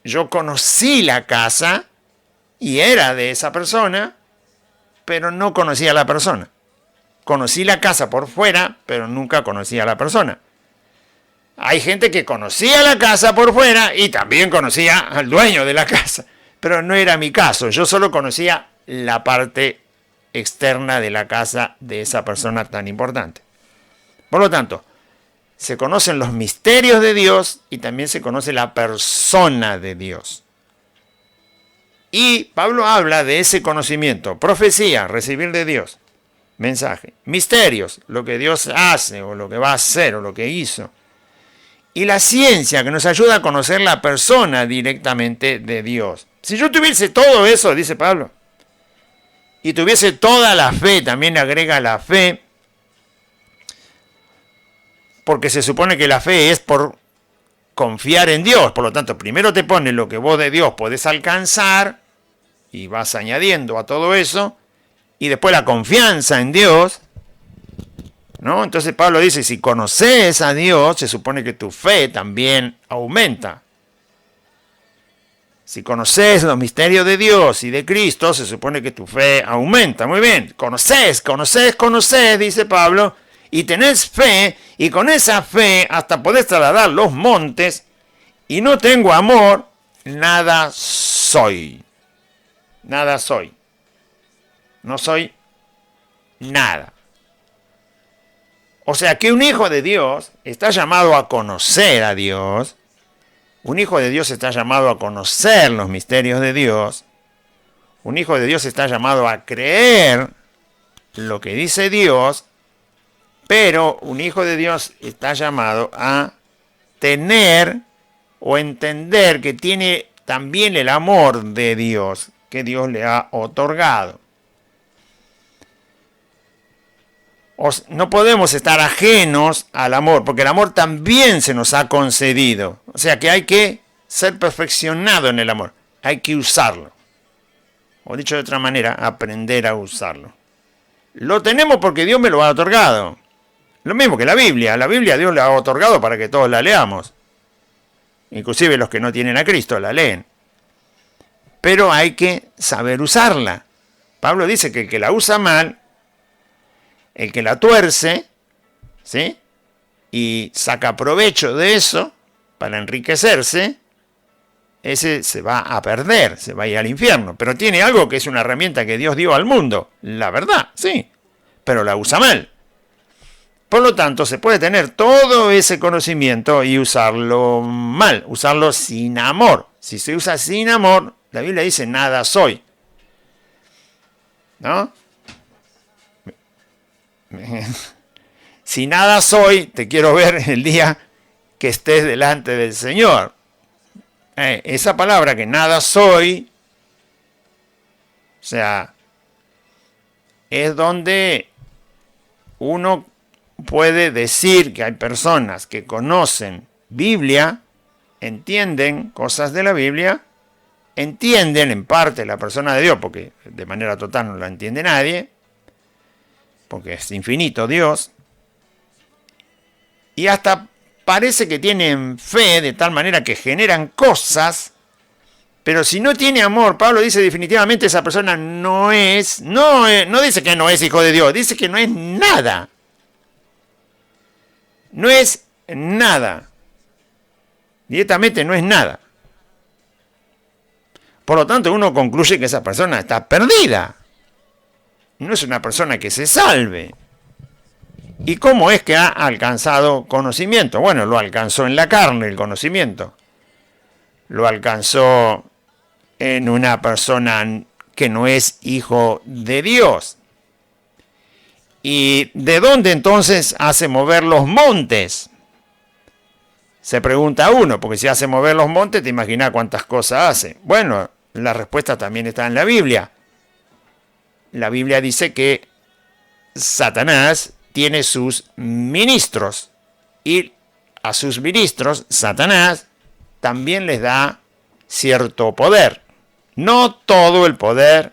yo conocí la casa y era de esa persona, pero no conocía a la persona. Conocí la casa por fuera, pero nunca conocí a la persona. Hay gente que conocía la casa por fuera y también conocía al dueño de la casa, pero no era mi caso. Yo solo conocía la parte externa de la casa de esa persona tan importante. Por lo tanto, se conocen los misterios de Dios y también se conoce la persona de Dios. Y Pablo habla de ese conocimiento: profecía, recibir de Dios, mensaje; misterios, lo que Dios hace o lo que va a hacer o lo que hizo; y la ciencia, que nos ayuda a conocer la persona directamente de Dios. Si yo tuviese todo eso, dice Pablo, y tuviese toda la fe, también agrega la fe, porque se supone que la fe es por confiar en Dios. Por lo tanto, primero te pone lo que vos de Dios podés alcanzar y vas añadiendo a todo eso, y después la confianza en Dios, ¿no? Entonces Pablo dice, si conoces a Dios, se supone que tu fe también aumenta. Si conoces los misterios de Dios y de Cristo, se supone que tu fe aumenta. Muy bien, conoces, dice Pablo, y tenés fe, y con esa fe hasta podés trasladar los montes, y no tengo amor, nada soy. Nada soy. No soy nada. O sea que un hijo de Dios está llamado a conocer a Dios. Un hijo de Dios está llamado a conocer los misterios de Dios. Un hijo de Dios está llamado a creer lo que dice Dios. Pero un hijo de Dios está llamado a tener o entender que tiene también el amor de Dios, que Dios le ha otorgado. No podemos estar ajenos al amor, porque el amor también se nos ha concedido. O sea que hay que ser perfeccionado en el amor. Hay que usarlo. O dicho de otra manera, aprender a usarlo. Lo tenemos porque Dios me lo ha otorgado. Lo mismo que la Biblia. La Biblia Dios la ha otorgado para que todos la leamos. Inclusive los que no tienen a Cristo la leen. Pero hay que saber usarla. Pablo dice que el que la usa mal, el que la tuerce, ¿sí?, y saca provecho de eso para enriquecerse, ese se va a perder, se va a ir al infierno. Pero tiene algo que es una herramienta que Dios dio al mundo, la verdad, sí, pero la usa mal. Por lo tanto, se puede tener todo ese conocimiento y usarlo mal, usarlo sin amor. Si se usa sin amor, la Biblia dice nada soy, ¿no? Si nada soy, te quiero ver el día que estés delante del Señor. Esa palabra que nada soy, o sea, es donde uno puede decir que hay personas que conocen Biblia, entienden cosas de la Biblia, entienden en parte la persona de Dios, porque de manera total no la entiende nadie, porque es infinito Dios, y hasta parece que tienen fe de tal manera que generan cosas, pero si no tiene amor, Pablo dice definitivamente esa persona no dice que no es hijo de Dios, dice que no es nada. No es nada. Directamente no es nada. Por lo tanto, uno concluye que esa persona está perdida. No es una persona que se salve. ¿Y cómo es que ha alcanzado conocimiento? Bueno, lo alcanzó en la carne, el conocimiento. Lo alcanzó en una persona que no es hijo de Dios. ¿Y de dónde entonces hace mover los montes? Se pregunta uno, porque si hace mover los montes, te imaginas cuántas cosas hace. Bueno, la respuesta también está en la Biblia. La Biblia dice que Satanás tiene sus ministros y a sus ministros Satanás también les da cierto poder. No todo el poder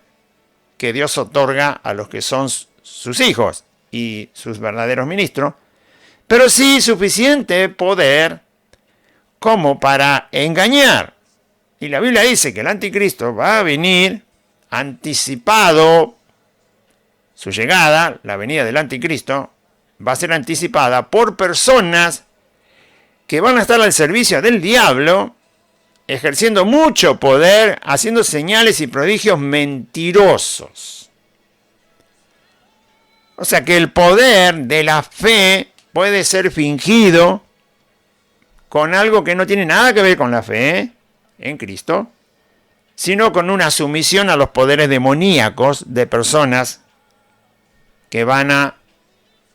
que Dios otorga a los que son sus hijos y sus verdaderos ministros, pero sí suficiente poder como para engañar. Y la Biblia dice que el anticristo va a venir anticipado. Su llegada, la venida del anticristo, va a ser anticipada por personas que van a estar al servicio del diablo, ejerciendo mucho poder, haciendo señales y prodigios mentirosos. O sea que el poder de la fe puede ser fingido con algo que no tiene nada que ver con la fe en Cristo, sino con una sumisión a los poderes demoníacos de personas que van a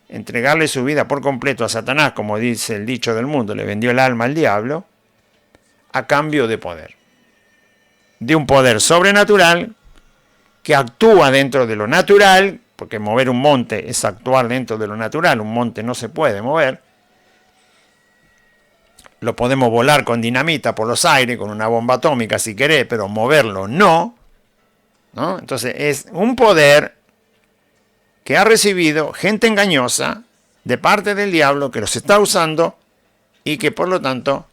entregarle su vida por completo a Satanás, como dice el dicho del mundo, le vendió el alma al diablo, a cambio de poder. De un poder sobrenatural que actúa dentro de lo natural, porque mover un monte es actuar dentro de lo natural, un monte no se puede mover. Lo podemos volar con dinamita por los aires, con una bomba atómica si querés, pero moverlo no. Entonces es un poder que ha recibido gente engañosa de parte del diablo que los está usando y que por lo tanto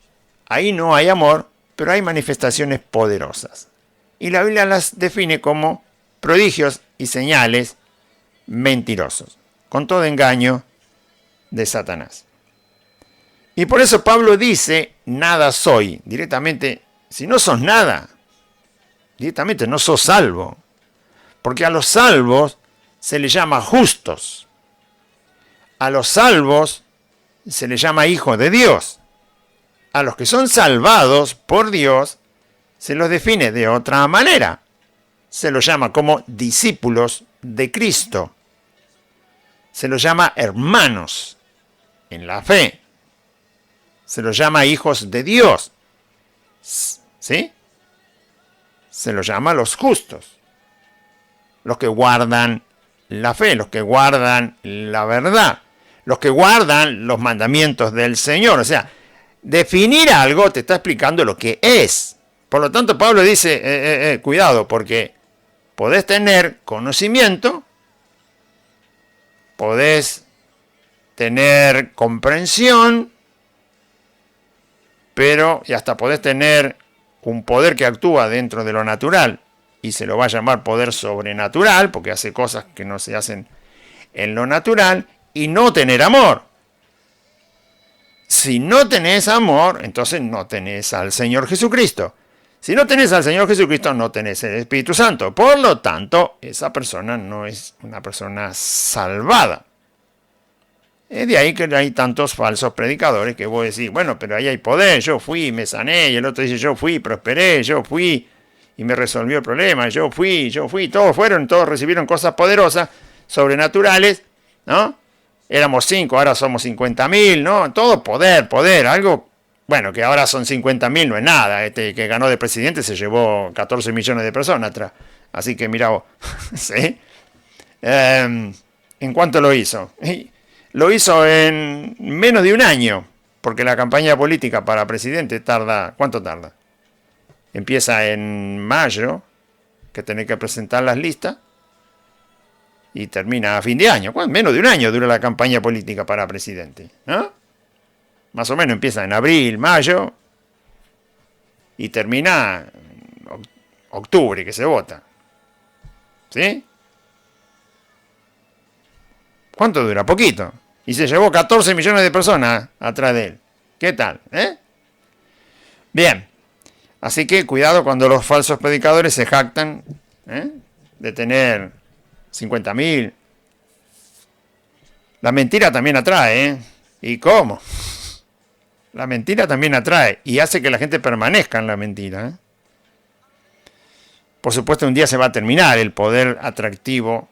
ahí no hay amor, pero hay manifestaciones poderosas. Y la Biblia las define como prodigios y señales mentirosos, con todo engaño de Satanás. Y por eso Pablo dice, nada soy. Directamente, si no sos nada, directamente no sos salvo. Porque a los salvos se les llama justos. A los salvos se les llama hijos de Dios. A los que son salvados por Dios se los define de otra manera. Se los llama como discípulos de Cristo. Se los llama hermanos en la fe. Se los llama hijos de Dios. ¿Sí? Se los llama los justos. Los que guardan la fe, los que guardan la verdad, los que guardan los mandamientos del Señor. O sea, definir algo te está explicando lo que es. Por lo tanto, Pablo dice, cuidado, porque podés tener conocimiento, podés tener comprensión, pero y hasta podés tener un poder que actúa dentro de lo natural, y se lo va a llamar poder sobrenatural, porque hace cosas que no se hacen en lo natural, y no tener amor. Si no tenés amor, entonces no tenés al Señor Jesucristo. Si no tenés al Señor Jesucristo, no tenés el Espíritu Santo. Por lo tanto, esa persona no es una persona salvada. Es de ahí que hay tantos falsos predicadores que vos decís, bueno, pero ahí hay poder, yo fui y me sané, y el otro dice, yo fui y prosperé, yo fui y me resolvió el problema, yo fui, todos fueron, todos recibieron cosas poderosas, sobrenaturales, ¿no? Éramos 5, ahora somos 50.000, ¿no? Todo poder, algo, bueno, que ahora son 50.000, no es nada, que ganó de presidente se llevó 14 millones de personas atrás, así que mirá vos, ¿sí? ¿En cuánto lo hizo? Lo hizo en menos de un año, porque la campaña política para presidente tarda, ¿cuánto tarda? Empieza en mayo, que tenés que presentar las listas, y termina a fin de año. Menos de un año dura la campaña política para presidente, ¿no? Más o menos empieza en abril, mayo, y termina en octubre, que se vota. ¿Sí? ¿Cuánto dura? Poquito. Y se llevó 14 millones de personas atrás de él. ¿Qué tal? Bien. Así que cuidado cuando los falsos predicadores se jactan de tener 50.000. La mentira también atrae, ¿Y cómo? La mentira también atrae y hace que la gente permanezca en la mentira. Por supuesto, un día se va a terminar el poder atractivo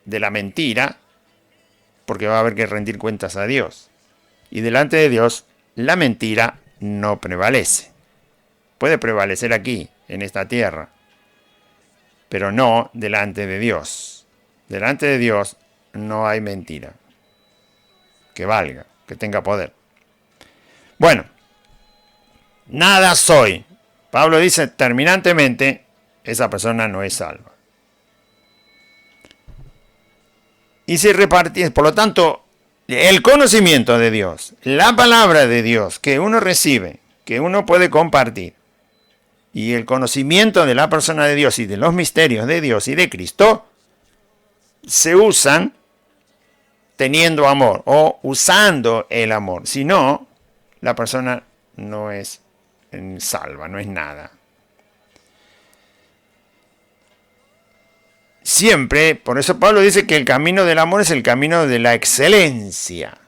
de la mentira, porque va a haber que rendir cuentas a Dios. Y delante de Dios, la mentira no prevalece. Puede prevalecer aquí, en esta tierra, pero no delante de Dios. Delante de Dios no hay mentira que valga, que tenga poder. Bueno, nada soy. Pablo dice terminantemente, esa persona no es salva. Y se reparte, por lo tanto, el conocimiento de Dios, la palabra de Dios que uno recibe, que uno puede compartir, y el conocimiento de la persona de Dios y de los misterios de Dios y de Cristo, se usan teniendo amor o usando el amor. Si no, la persona no es salva, no es nada. Siempre, por eso Pablo dice que el camino del amor es el camino de la excelencia.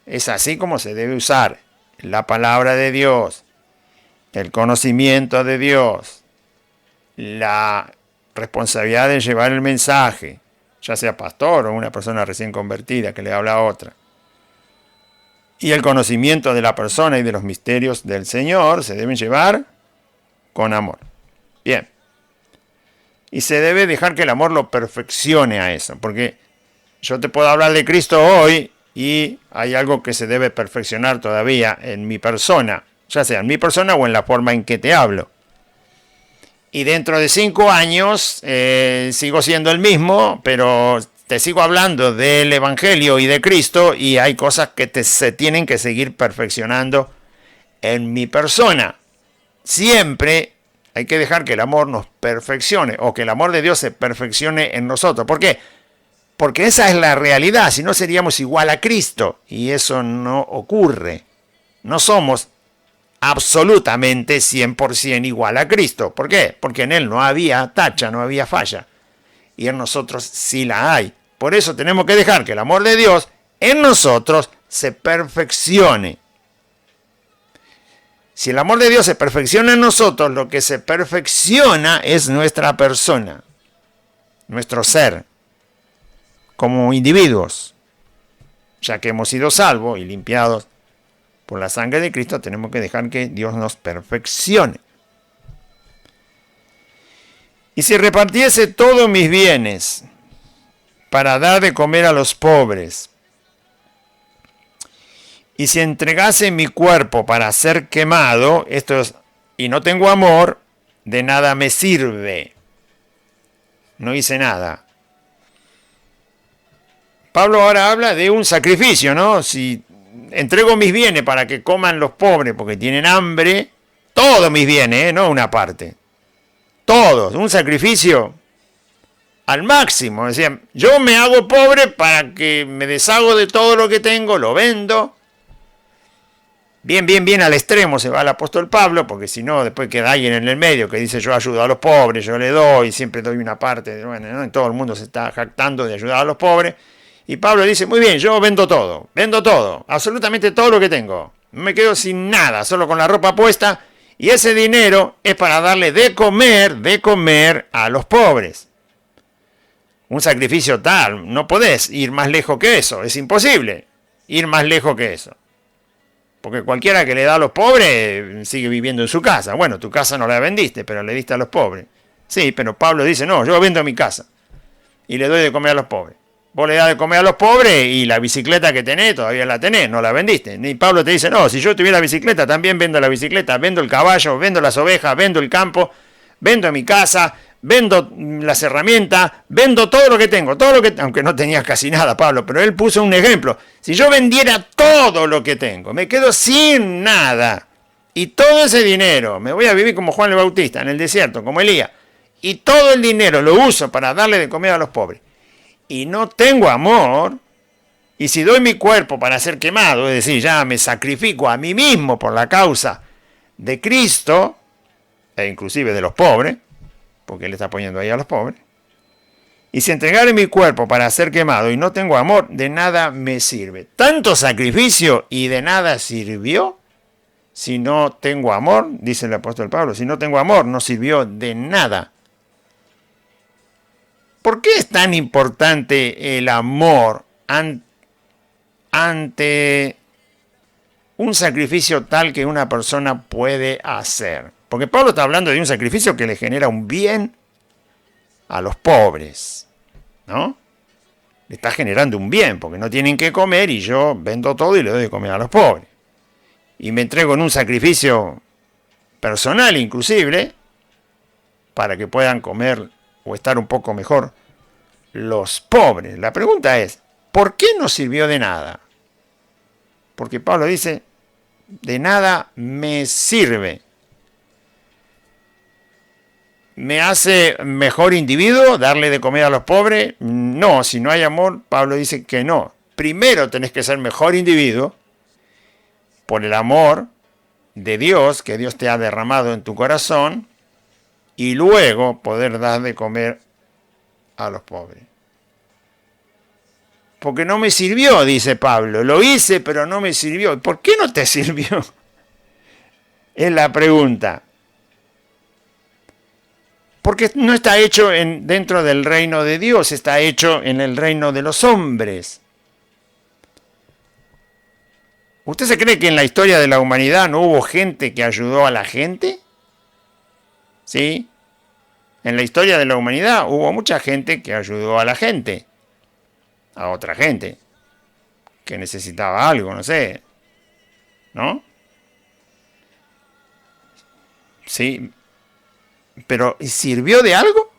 Es así como se debe usar la palabra de Dios, el conocimiento de Dios, la responsabilidad de llevar el mensaje, ya sea pastor o una persona recién convertida que le habla a otra. Y el conocimiento de la persona y de los misterios del Señor se deben llevar con amor. Bien. Y se debe dejar que el amor lo perfeccione a eso, porque yo te puedo hablar de Cristo hoy y hay algo que se debe perfeccionar todavía en mi persona, ya sea en mi persona o en la forma en que te hablo. Y dentro de 5 años sigo siendo el mismo, pero te sigo hablando del Evangelio y de Cristo y hay cosas que se tienen que seguir perfeccionando en mi persona. Siempre hay que dejar que el amor nos perfeccione o que el amor de Dios se perfeccione en nosotros. ¿Por qué? Porque esa es la realidad, si no seríamos igual a Cristo y eso no ocurre. No somos absolutamente 100% igual a Cristo. ¿Por qué? Porque en Él no había tacha, no había falla. Y en nosotros sí la hay. Por eso tenemos que dejar que el amor de Dios en nosotros se perfeccione. Si el amor de Dios se perfecciona en nosotros, lo que se perfecciona es nuestra persona, nuestro ser, como individuos. Ya que hemos sido salvos y limpiados por la sangre de Cristo, tenemos que dejar que Dios nos perfeccione. Y si repartiese todos mis bienes para dar de comer a los pobres, y si entregase mi cuerpo para ser quemado, y no tengo amor, de nada me sirve. No hice nada. Pablo ahora habla de un sacrificio, ¿no? Si entrego mis bienes para que coman los pobres porque tienen hambre, todos mis bienes, no una parte. Todos, un sacrificio al máximo. Decían, yo me hago pobre para que me deshago de todo lo que tengo, lo vendo. Bien al extremo se va el apóstol Pablo, porque si no, después queda alguien en el medio que dice yo ayudo a los pobres, yo le doy, siempre doy una parte. Bueno, ¿no? Todo el mundo se está jactando de ayudar a los pobres. Y Pablo dice, muy bien, yo vendo todo, absolutamente todo lo que tengo. Me quedo sin nada, solo con la ropa puesta, y ese dinero es para darle de comer a los pobres. Un sacrificio tal, no podés ir más lejos que eso, es imposible ir más lejos que eso. Porque cualquiera que le da a los pobres sigue viviendo en su casa. Bueno, tu casa no la vendiste, pero le diste a los pobres. Sí, pero Pablo dice, no, yo vendo mi casa. y le doy de comer a los pobres. Vos le das de comer a los pobres y la bicicleta que tenés todavía la tenés, no la vendiste. Ni Pablo te dice, no, si yo tuviera bicicleta también vendo la bicicleta, vendo el caballo, vendo las ovejas, vendo el campo, vendo mi casa, vendo las herramientas, vendo todo lo que tengo, aunque no tenía casi nada Pablo, pero él puso un ejemplo. Si yo vendiera todo lo que tengo, me quedo sin nada. Y todo ese dinero, me voy a vivir como Juan el Bautista, en el desierto, como Elías. Y todo el dinero lo uso para darle de comer a los pobres. Y no tengo amor, y si doy mi cuerpo para ser quemado, es decir, ya me sacrifico a mí mismo por la causa de Cristo, e inclusive de los pobres, porque él está poniendo ahí a los pobres, y si entregare mi cuerpo para ser quemado y no tengo amor, de nada me sirve. Tanto sacrificio y de nada sirvió. Si no tengo amor, dice el apóstol Pablo, si no tengo amor, no sirvió de nada. ¿Por qué es tan importante el amor ante un sacrificio tal que una persona puede hacer? Porque Pablo está hablando de un sacrificio que le genera un bien a los pobres, ¿no? Le está generando un bien, porque no tienen que comer y yo vendo todo y le doy de comer a los pobres. Y me entrego en un sacrificio personal inclusive, para que puedan comer o estar un poco mejor los pobres. La pregunta es, ¿por qué no sirvió de nada? Porque Pablo dice, de nada me sirve. ¿Me hace mejor individuo darle de comer a los pobres? No, si no hay amor, Pablo dice que no. Primero tenés que ser mejor individuo por el amor de Dios, que Dios te ha derramado en tu corazón, y luego poder dar de comer a los pobres. Porque no me sirvió, dice Pablo. Lo hice, pero no me sirvió. ¿Por qué no te sirvió? Es la pregunta. Porque no está hecho dentro del reino de Dios, está hecho en el reino de los hombres. ¿Usted se cree que en la historia de la humanidad no hubo gente que ayudó a la gente? ¿Sí? En la historia de la humanidad hubo mucha gente que ayudó a la gente, a otra gente, que necesitaba algo, no sé, ¿no? Sí, pero ¿sirvió de algo?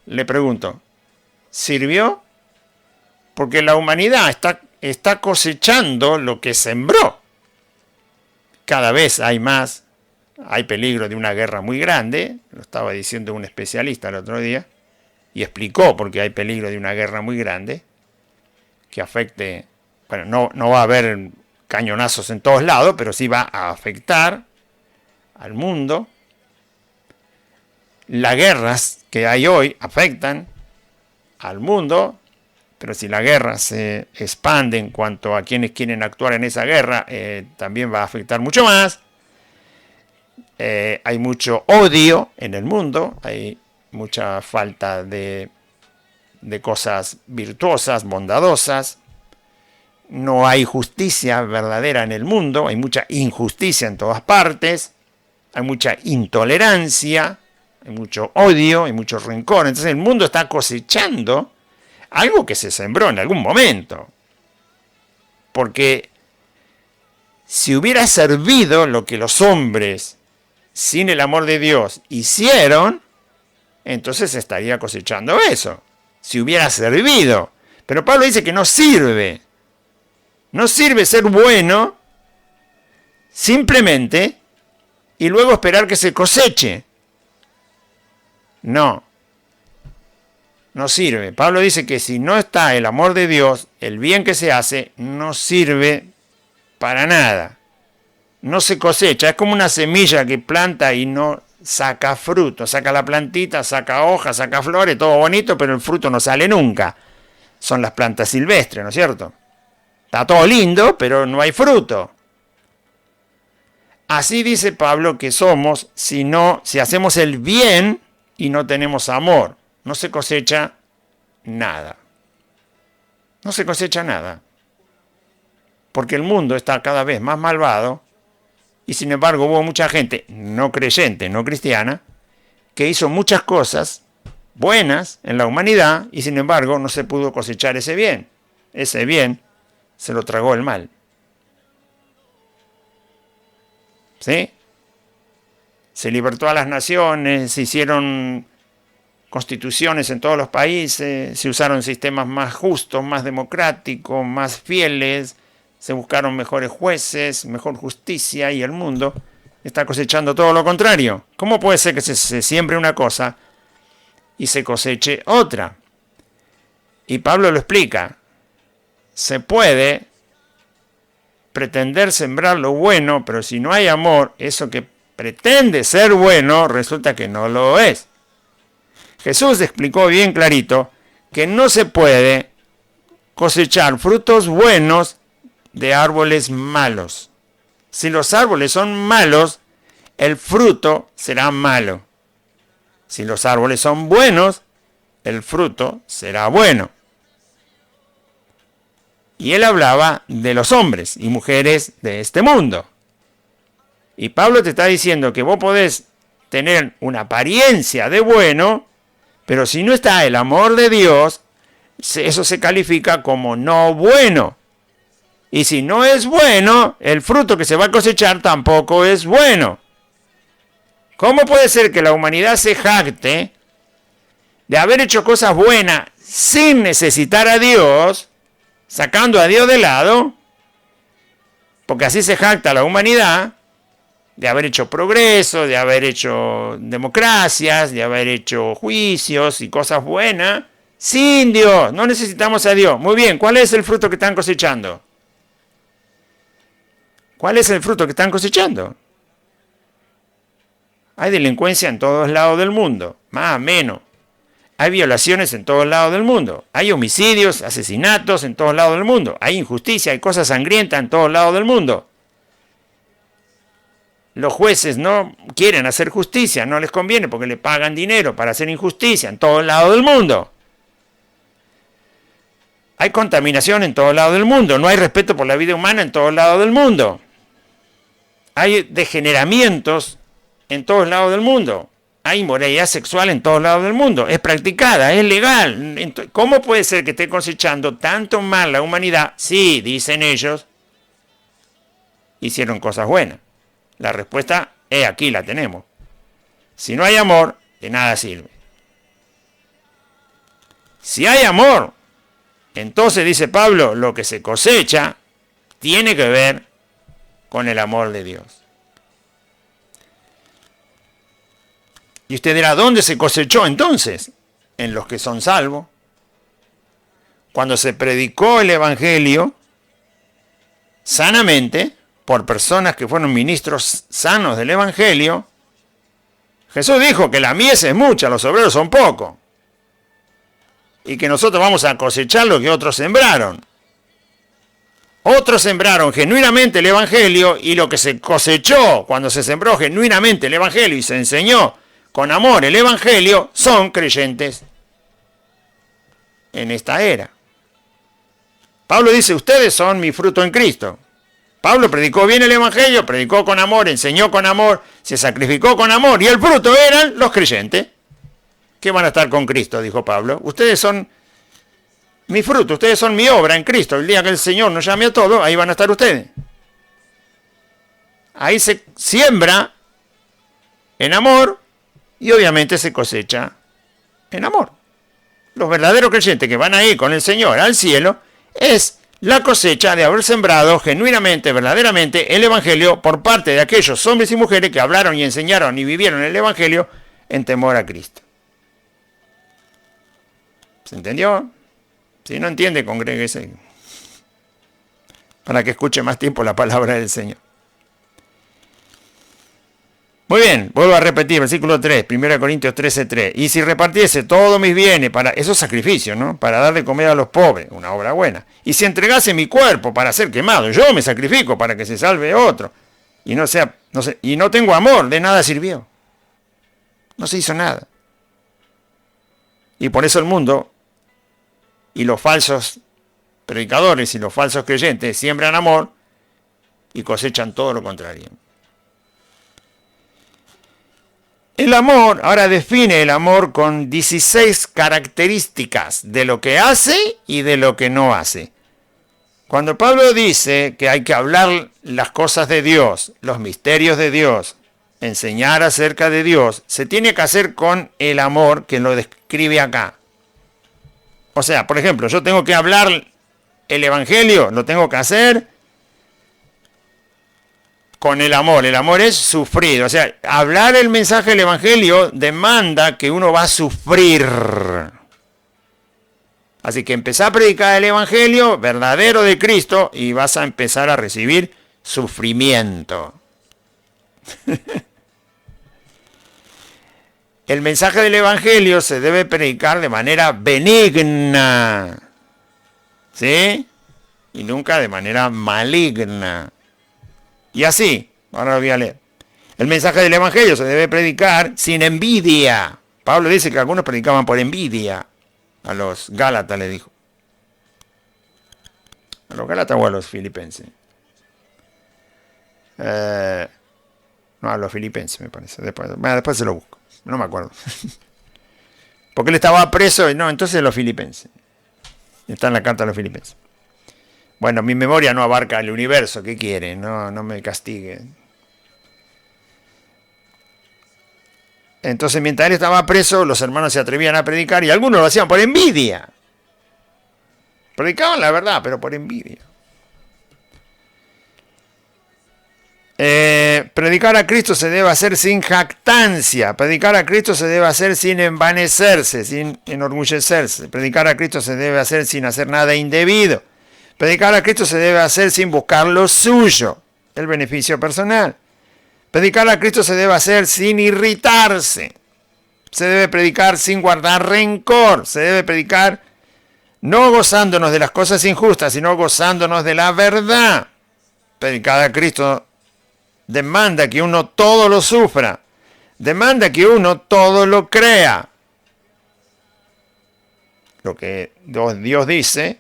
Le pregunto. ¿Sirvió? Porque la humanidad está cosechando lo que sembró. Cada vez hay más, hay peligro de una guerra muy grande, lo estaba diciendo un especialista el otro día, y explicó por qué hay peligro de una guerra muy grande, que afecte, bueno, no va a haber cañonazos en todos lados, pero sí va a afectar al mundo. Las guerras que hay hoy afectan al mundo, pero si la guerra se expande en cuanto a quienes quieren actuar en esa guerra, también va a afectar mucho más. Hay mucho odio en el mundo, hay mucha falta de cosas virtuosas, bondadosas. No hay justicia verdadera en el mundo, hay mucha injusticia en todas partes, hay mucha intolerancia, hay mucho odio, hay mucho rencor. Entonces el mundo está cosechando algo que se sembró en algún momento. Porque si hubiera servido lo que los hombres, sin el amor de Dios, hicieron, entonces se estaría cosechando eso. Si hubiera servido. Pero Pablo dice que no sirve. No sirve ser bueno simplemente y luego esperar que se coseche. No sirve. Pablo dice que si no está el amor de Dios, el bien que se hace, no sirve para nada. No se cosecha. Es como una semilla que planta y no saca fruto. Saca la plantita, saca hojas, saca flores, todo bonito, pero el fruto no sale nunca. Son las plantas silvestres, ¿no es cierto? Está todo lindo, pero no hay fruto. Así dice Pablo que somos si hacemos el bien y no tenemos amor. No se cosecha nada. No se cosecha nada. Porque el mundo está cada vez más malvado y sin embargo hubo mucha gente no creyente, no cristiana, que hizo muchas cosas buenas en la humanidad y sin embargo no se pudo cosechar ese bien. Ese bien se lo tragó el mal. ¿Sí? Se libertó a las naciones, se hicieron constituciones en todos los países, se usaron sistemas más justos, más democráticos, más fieles, se buscaron mejores jueces, mejor justicia y el mundo está cosechando todo lo contrario. ¿Cómo puede ser que se siembre una cosa y se coseche otra? Y Pablo lo explica. Se puede pretender sembrar lo bueno, pero si no hay amor, eso que pretende ser bueno resulta que no lo es. Jesús explicó bien clarito que no se puede cosechar frutos buenos de árboles malos. Si los árboles son malos, el fruto será malo. Si los árboles son buenos, el fruto será bueno. Y él hablaba de los hombres y mujeres de este mundo. Y Pablo te está diciendo que vos podés tener una apariencia de bueno, pero si no está el amor de Dios, eso se califica como no bueno. Y si no es bueno, el fruto que se va a cosechar tampoco es bueno. ¿Cómo puede ser que la humanidad se jacte de haber hecho cosas buenas sin necesitar a Dios, sacando a Dios de lado? Porque así se jacta la humanidad, de haber hecho progreso, de haber hecho democracias, de haber hecho juicios y cosas buenas, sin Dios. No necesitamos a Dios. Muy bien, ¿cuál es el fruto que están cosechando? ¿Cuál es el fruto que están cosechando? Hay delincuencia en todos lados del mundo, más o menos. Hay violaciones en todos lados del mundo. Hay homicidios, asesinatos en todos lados del mundo. Hay injusticia, hay cosas sangrientas en todos lados del mundo. Los jueces no quieren hacer justicia, no les conviene porque le pagan dinero para hacer injusticia en todos lados del mundo. Hay contaminación en todos lados del mundo, no hay respeto por la vida humana en todos lados del mundo. Hay degeneramientos en todos lados del mundo. Hay inmoralidad sexual en todos lados del mundo. Es practicada, es legal. ¿Cómo puede ser que esté cosechando tanto mal la humanidad? Sí, dicen ellos, hicieron cosas buenas. La respuesta es aquí, la tenemos. Si no hay amor, de nada sirve. Si hay amor, entonces dice Pablo, lo que se cosecha tiene que ver con el amor de Dios. Y usted dirá, ¿dónde se cosechó entonces? En los que son salvos. Cuando se predicó el Evangelio sanamente, por personas que fueron ministros sanos del Evangelio, Jesús dijo que la mies es mucha, los obreros son pocos. Y que nosotros vamos a cosechar lo que otros sembraron. Otros sembraron genuinamente el Evangelio y lo que se cosechó cuando se sembró genuinamente el Evangelio y se enseñó con amor el Evangelio, son creyentes en esta era. Pablo dice, ustedes son mi fruto en Cristo. Pablo predicó bien el Evangelio, predicó con amor, enseñó con amor, se sacrificó con amor y el fruto eran los creyentes. ¿Qué van a estar con Cristo? Dijo Pablo. Ustedes son mi fruto, ustedes son mi obra en Cristo. El día que el Señor nos llame a todos, ahí van a estar ustedes. Ahí se siembra en amor y obviamente se cosecha en amor. Los verdaderos creyentes que van a ir con el Señor al cielo es la cosecha de haber sembrado genuinamente, verdaderamente el Evangelio por parte de aquellos hombres y mujeres que hablaron y enseñaron y vivieron el Evangelio en temor a Cristo. ¿Se entendió? Si no entiende, congréguese para que escuche más tiempo la palabra del Señor. Muy bien, vuelvo a repetir, versículo 3, 1 Corintios 13:3. Y si repartiese todos mis bienes para, eso es sacrificio, ¿no? Para dar de comer a los pobres, una obra buena. Y si entregase mi cuerpo para ser quemado, yo me sacrifico para que se salve otro. Y y no tengo amor, de nada sirvió. No se hizo nada. Y por eso el mundo y los falsos predicadores y los falsos creyentes siembran amor y cosechan todo lo contrario. El amor, ahora define el amor con 16 características de lo que hace y de lo que no hace. Cuando Pablo dice que hay que hablar las cosas de Dios, los misterios de Dios, enseñar acerca de Dios, se tiene que hacer con el amor que lo describe acá. O sea, por ejemplo, yo tengo que hablar el Evangelio, lo tengo que hacer con el amor. El amor es sufrir. O sea, hablar el mensaje del Evangelio demanda que uno va a sufrir. Así que empezá a predicar el Evangelio verdadero de Cristo y vas a empezar a recibir sufrimiento. El mensaje del Evangelio se debe predicar de manera benigna, ¿sí? Y nunca de manera maligna. Y así, ahora lo voy a leer. El mensaje del Evangelio se debe predicar sin envidia. Pablo dice que algunos predicaban por envidia. A los Gálatas le dijo. ¿A los Gálatas o a los Filipenses? No, a los Filipenses me parece. Después se lo busco. No me acuerdo. Porque él estaba preso. No, entonces los Filipenses. Está en la carta a los Filipenses. Bueno, mi memoria no abarca el universo. ¿Qué quiere? No me castigue. Entonces, mientras él estaba preso, los hermanos se atrevían a predicar y algunos lo hacían por envidia. Predicaban la verdad, pero por envidia. Predicar a Cristo se debe hacer sin jactancia. Predicar a Cristo se debe hacer sin envanecerse, sin enorgullecerse. Predicar a Cristo se debe hacer sin hacer nada indebido. Predicar a Cristo se debe hacer sin buscar lo suyo, el beneficio personal. Predicar a Cristo se debe hacer sin irritarse. Se debe predicar sin guardar rencor. Se debe predicar no gozándonos de las cosas injustas, sino gozándonos de la verdad. Predicar a Cristo demanda que uno todo lo sufra. Demanda que uno todo lo crea. Lo que Dios dice.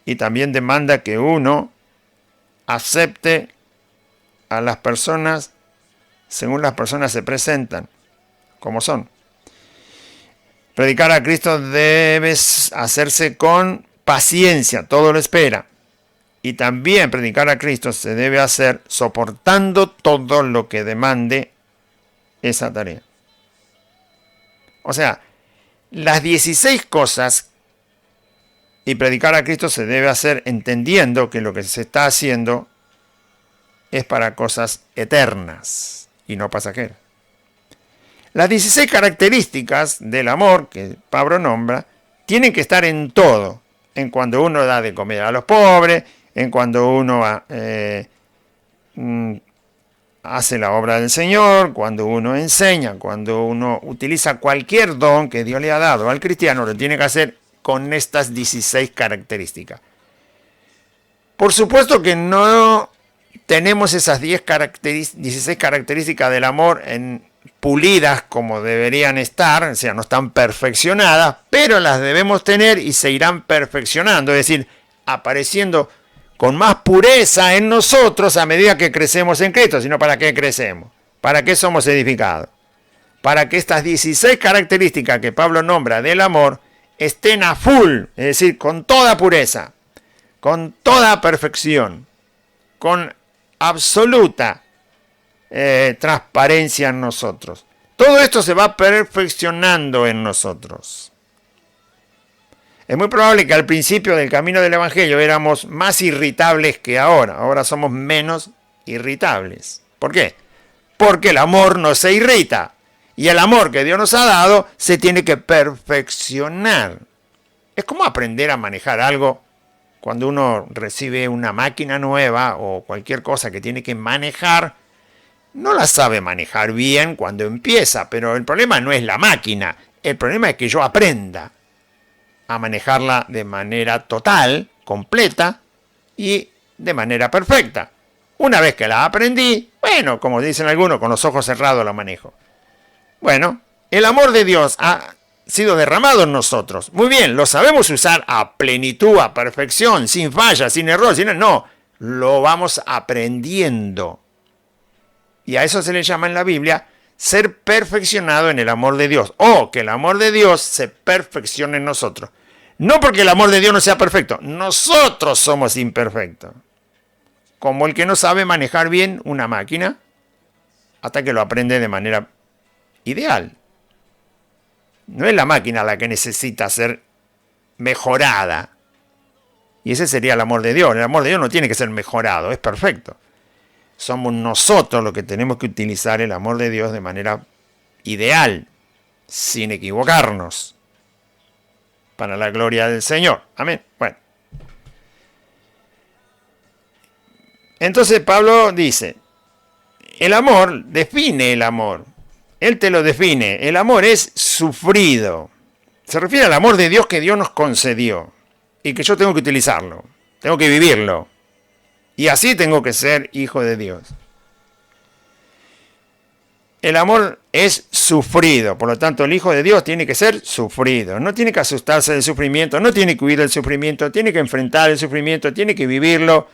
Y también demanda que uno acepte a las personas según las personas se presentan, como son. Predicar a Cristo debe hacerse con paciencia, todo lo espera. Y también predicar a Cristo se debe hacer soportando todo lo que demande esa tarea. O sea, las 16 cosas y predicar a Cristo se debe hacer entendiendo que lo que se está haciendo es para cosas eternas y no pasajeras. Las 16 características del amor que Pablo nombra tienen que estar en todo. En cuando uno da de comer a los pobres, en cuando uno hace la obra del Señor, cuando uno enseña, cuando uno utiliza cualquier don que Dios le ha dado al cristiano, lo tiene que hacer con estas 16 características. Por supuesto que no tenemos esas 16 características del amor pulidas como deberían estar, o sea, no están perfeccionadas, pero las debemos tener y se irán perfeccionando, es decir, apareciendo con más pureza en nosotros a medida que crecemos en Cristo. Sino ¿para qué crecemos? ¿Para qué somos edificados? Para que estas 16 características que Pablo nombra del amor estén a full, es decir, con toda pureza, con toda perfección, con absoluta transparencia en nosotros. Todo esto se va perfeccionando en nosotros. Es muy probable que al principio del camino del Evangelio éramos más irritables que ahora. Ahora somos menos irritables. ¿Por qué? Porque el amor no se irrita. Y el amor que Dios nos ha dado se tiene que perfeccionar. Es como aprender a manejar algo cuando uno recibe una máquina nueva o cualquier cosa que tiene que manejar. No la sabe manejar bien cuando empieza, pero el problema no es la máquina. El problema es que yo aprenda a manejarla de manera total, completa y de manera perfecta. Una vez que la aprendí, bueno, como dicen algunos, con los ojos cerrados la manejo. Bueno, el amor de Dios ha sido derramado en nosotros. Muy bien, lo sabemos usar a plenitud, a perfección, sin falla, sin error, no, lo vamos aprendiendo. Y a eso se le llama en la Biblia ser perfeccionado en el amor de Dios, o que el amor de Dios se perfeccione en nosotros. No porque el amor de Dios no sea perfecto, nosotros somos imperfectos. Como el que no sabe manejar bien una máquina hasta que lo aprende de manera ideal. No es la máquina la que necesita ser mejorada. Y ese sería el amor de Dios. El amor de Dios no tiene que ser mejorado, es perfecto. Somos nosotros los que tenemos que utilizar el amor de Dios de manera ideal, sin equivocarnos, para la gloria del Señor. Amén. Bueno. Entonces Pablo dice, el amor define el amor. Él te lo define. El amor es sufrido. Se refiere al amor de Dios que Dios nos concedió y que yo tengo que utilizarlo, tengo que vivirlo. Y así tengo que ser hijo de Dios. El amor es sufrido, por lo tanto el Hijo de Dios tiene que ser sufrido. No tiene que asustarse del sufrimiento, no tiene que huir del sufrimiento, tiene que enfrentar el sufrimiento, tiene que vivirlo,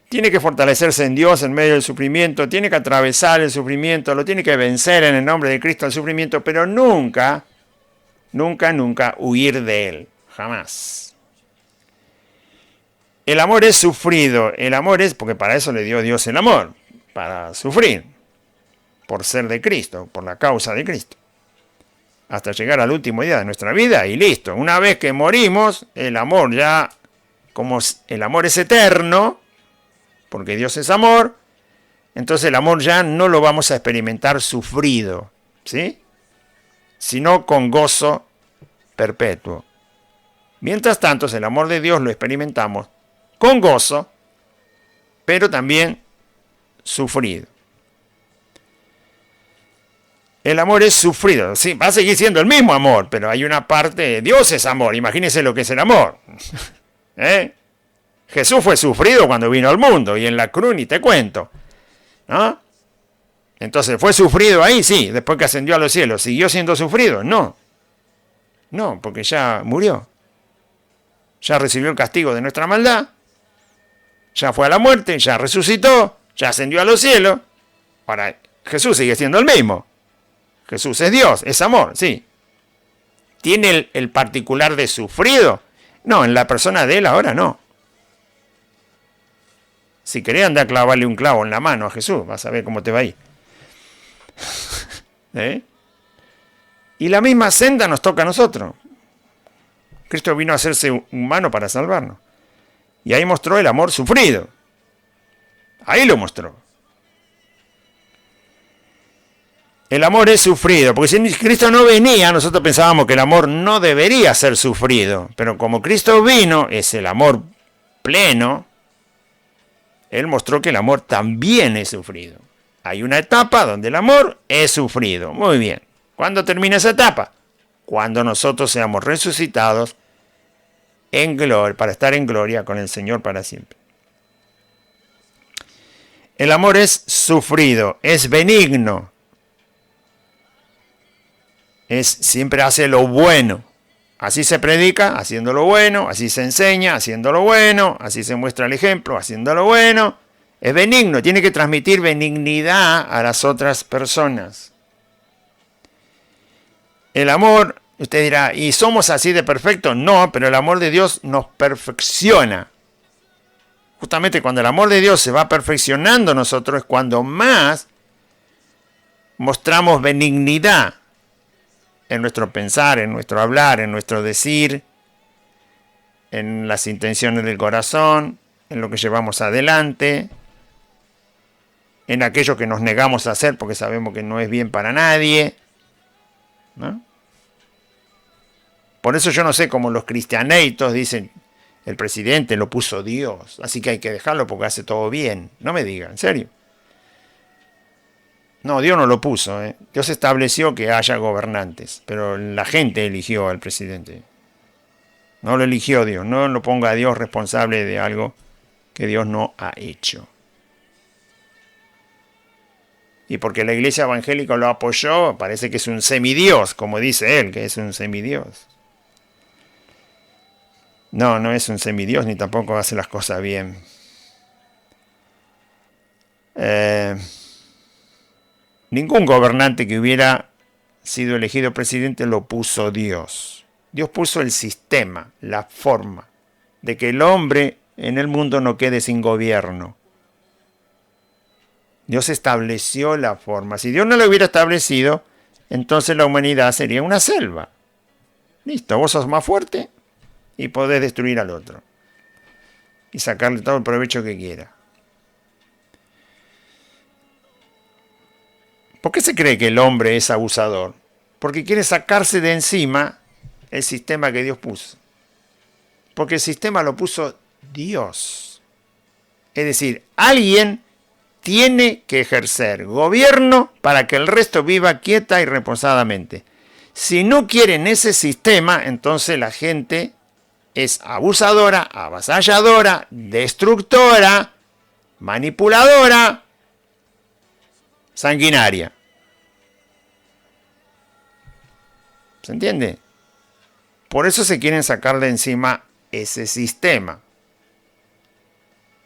tiene que fortalecerse en Dios en medio del sufrimiento, tiene que atravesar el sufrimiento, lo tiene que vencer en el nombre de Cristo el sufrimiento, pero nunca, nunca, nunca huir de él, jamás. El amor es sufrido, el amor es, porque para eso le dio Dios el amor, para sufrir, por ser de Cristo, por la causa de Cristo, hasta llegar al último día de nuestra vida y listo. Una vez que morimos, el amor ya, como el amor es eterno, porque Dios es amor, entonces el amor ya no lo vamos a experimentar sufrido, ¿sí? Sino con gozo perpetuo. Mientras tanto, el amor de Dios lo experimentamos con gozo, pero también sufrido. El amor es sufrido, sí, va a seguir siendo el mismo amor, pero hay una parte, Dios es amor, imagínense lo que es el amor. Jesús fue sufrido cuando vino al mundo, y en la cruz ni te cuento, ¿no? Entonces, ¿fue sufrido ahí? Sí, después que ascendió a los cielos. ¿Siguió siendo sufrido? No, porque ya murió, ya recibió el castigo de nuestra maldad, ya fue a la muerte, ya resucitó, ya ascendió a los cielos. Ahora, Jesús sigue siendo el mismo. Jesús es Dios, es amor, sí. ¿Tiene el particular de sufrido? No, en la persona de él ahora no. Si querés andar a clavarle un clavo en la mano a Jesús, vas a ver cómo te va a ir. Y la misma senda nos toca a nosotros. Cristo vino a hacerse humano para salvarnos. Y ahí mostró el amor sufrido. Ahí lo mostró. El amor es sufrido, porque si Cristo no venía, nosotros pensábamos que el amor no debería ser sufrido. Pero como Cristo vino, es el amor pleno, Él mostró que el amor también es sufrido. Hay una etapa donde el amor es sufrido. Muy bien. ¿Cuándo termina esa etapa? Cuando nosotros seamos resucitados en gloria, para estar en gloria con el Señor para siempre. El amor es sufrido, es benigno. Siempre hace lo bueno. Así se predica, haciendo lo bueno. Así se enseña, haciendo lo bueno. Así se muestra el ejemplo, haciendo lo bueno. Es benigno, tiene que transmitir benignidad a las otras personas. El amor, usted dirá, ¿y somos así de perfectos? No, pero el amor de Dios nos perfecciona. Justamente cuando el amor de Dios se va perfeccionando en nosotros es cuando más mostramos benignidad en nuestro pensar, en nuestro hablar, en nuestro decir, en las intenciones del corazón, en lo que llevamos adelante, en aquello que nos negamos a hacer porque sabemos que no es bien para nadie, ¿no? Por eso yo no sé cómo los cristianeitos dicen, el presidente lo puso Dios, así que hay que dejarlo porque hace todo bien. No me digan, en serio. No, Dios no lo puso. Dios estableció que haya gobernantes, pero la gente eligió al presidente. No lo eligió Dios. No lo ponga a Dios responsable de algo que Dios no ha hecho. Y porque la iglesia evangélica lo apoyó, parece que es un semidios, como dice él, que es un semidios. No, no es un semidios, ni tampoco hace las cosas bien. Ningún gobernante que hubiera sido elegido presidente lo puso Dios. Dios puso el sistema, la forma de que el hombre en el mundo no quede sin gobierno. Dios estableció la forma. Si Dios no lo hubiera establecido, entonces la humanidad sería una selva. Listo, vos sos más fuerte y podés destruir al otro. Y sacarle todo el provecho que quiera. ¿Por qué se cree que el hombre es abusador? Porque quiere sacarse de encima el sistema que Dios puso. Porque el sistema lo puso Dios. Es decir, alguien tiene que ejercer gobierno para que el resto viva quieta y reposadamente. Si no quieren ese sistema, entonces la gente es abusadora, avasalladora, destructora, manipuladora, sanguinaria. ¿Se entiende? Por eso se quieren sacar de encima ese sistema,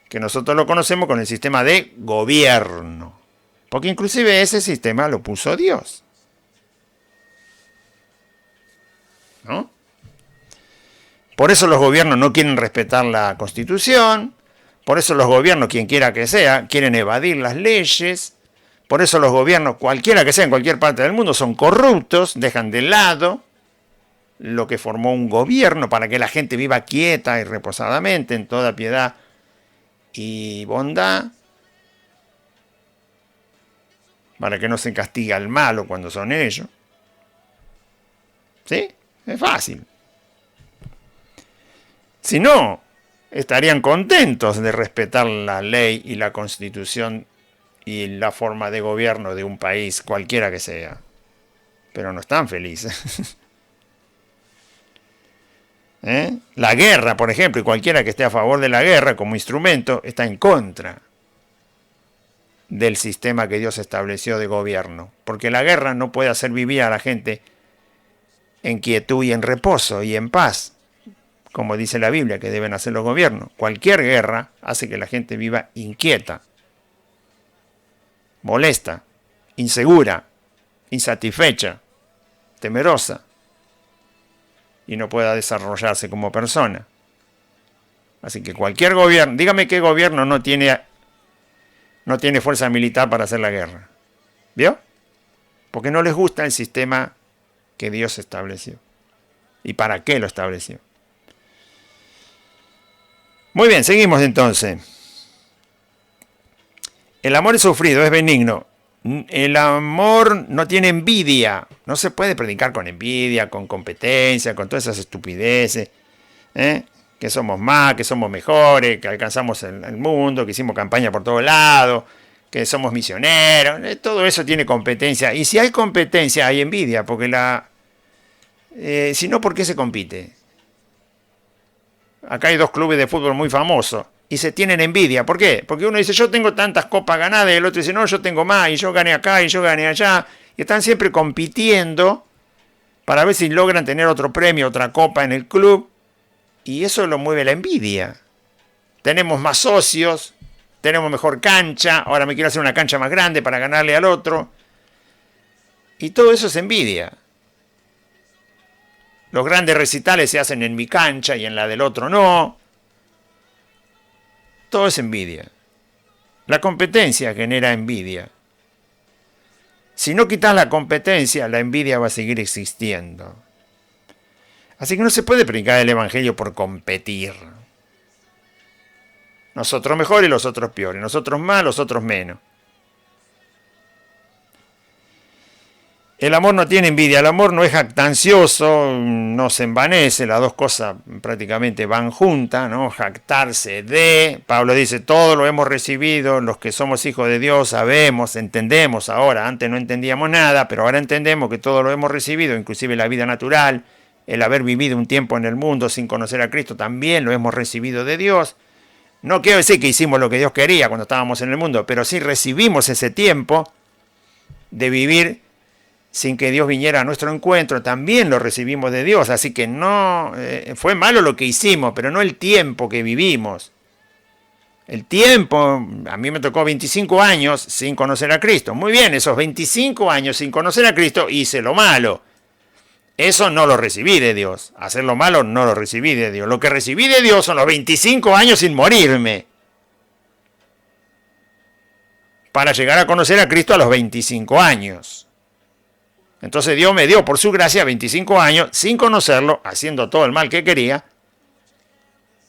que nosotros lo conocemos con el sistema de gobierno, porque inclusive ese sistema lo puso Dios, ¿no? Por eso los gobiernos no quieren respetar la Constitución, por eso los gobiernos, quien quiera que sea, quieren evadir las leyes, por eso los gobiernos, cualquiera que sea en cualquier parte del mundo, son corruptos, dejan de lado lo que formó un gobierno para que la gente viva quieta y reposadamente en toda piedad y bondad, para que no se castigue al malo cuando son ellos. ¿Sí? Es fácil. Si no, estarían contentos de respetar la ley y la Constitución y la forma de gobierno de un país, cualquiera que sea. Pero no están felices. La guerra, por ejemplo, y cualquiera que esté a favor de la guerra como instrumento, está en contra del sistema que Dios estableció de gobierno. Porque la guerra no puede hacer vivir a la gente en quietud y en reposo y en paz, como dice la Biblia que deben hacer los gobiernos. Cualquier guerra hace que la gente viva inquieta, molesta, insegura, insatisfecha, temerosa, y no pueda desarrollarse como persona. Así que cualquier gobierno, dígame qué gobierno no tiene fuerza militar para hacer la guerra. ¿Vio? Porque no les gusta el sistema que Dios estableció. ¿Y para qué lo estableció? Muy bien, seguimos entonces. El amor es sufrido, es benigno. El amor no tiene envidia. No se puede predicar con envidia, con competencia, con todas esas estupideces. Que somos más, que somos mejores, que alcanzamos el mundo, que hicimos campaña por todos lados, que somos misioneros. Todo eso tiene competencia. Y si hay competencia, hay envidia, porque si no, ¿por qué se compite? Acá hay dos clubes de fútbol muy famosos y se tienen envidia. ¿Por qué? Porque uno dice, yo tengo tantas copas ganadas, y el otro dice, no, yo tengo más, y yo gané acá, y yo gané allá. Y están siempre compitiendo para ver si logran tener otro premio, otra copa en el club. Y eso lo mueve la envidia. Tenemos más socios, tenemos mejor cancha, ahora me quiero hacer una cancha más grande para ganarle al otro. Y todo eso es envidia. Los grandes recitales se hacen en mi cancha y en la del otro no. Todo es envidia. La competencia genera envidia. Si no quitas la competencia, la envidia va a seguir existiendo. Así que no se puede predicar el evangelio por competir. Nosotros mejores, los otros peores. Nosotros más, los otros menos. El amor no tiene envidia, el amor no es jactancioso, no se envanece, las dos cosas prácticamente van juntas, ¿no? Jactarse de, Pablo dice, todo lo hemos recibido, los que somos hijos de Dios sabemos, entendemos ahora, antes no entendíamos nada, pero ahora entendemos que todo lo hemos recibido, inclusive la vida natural, el haber vivido un tiempo en el mundo sin conocer a Cristo, también lo hemos recibido de Dios. No quiero decir que hicimos lo que Dios quería cuando estábamos en el mundo, pero sí recibimos ese tiempo de vivir sin que Dios viniera a nuestro encuentro, también lo recibimos de Dios. Así que no fue malo lo que hicimos, pero no el tiempo que vivimos. El tiempo, a mí me tocó 25 años sin conocer a Cristo. Muy bien, esos 25 años sin conocer a Cristo hice lo malo. Eso no lo recibí de Dios. Hacer lo malo no lo recibí de Dios. Lo que recibí de Dios son los 25 años sin morirme, para llegar a conocer a Cristo a los 25 años. Entonces Dios me dio por su gracia 25 años sin conocerlo, haciendo todo el mal que quería,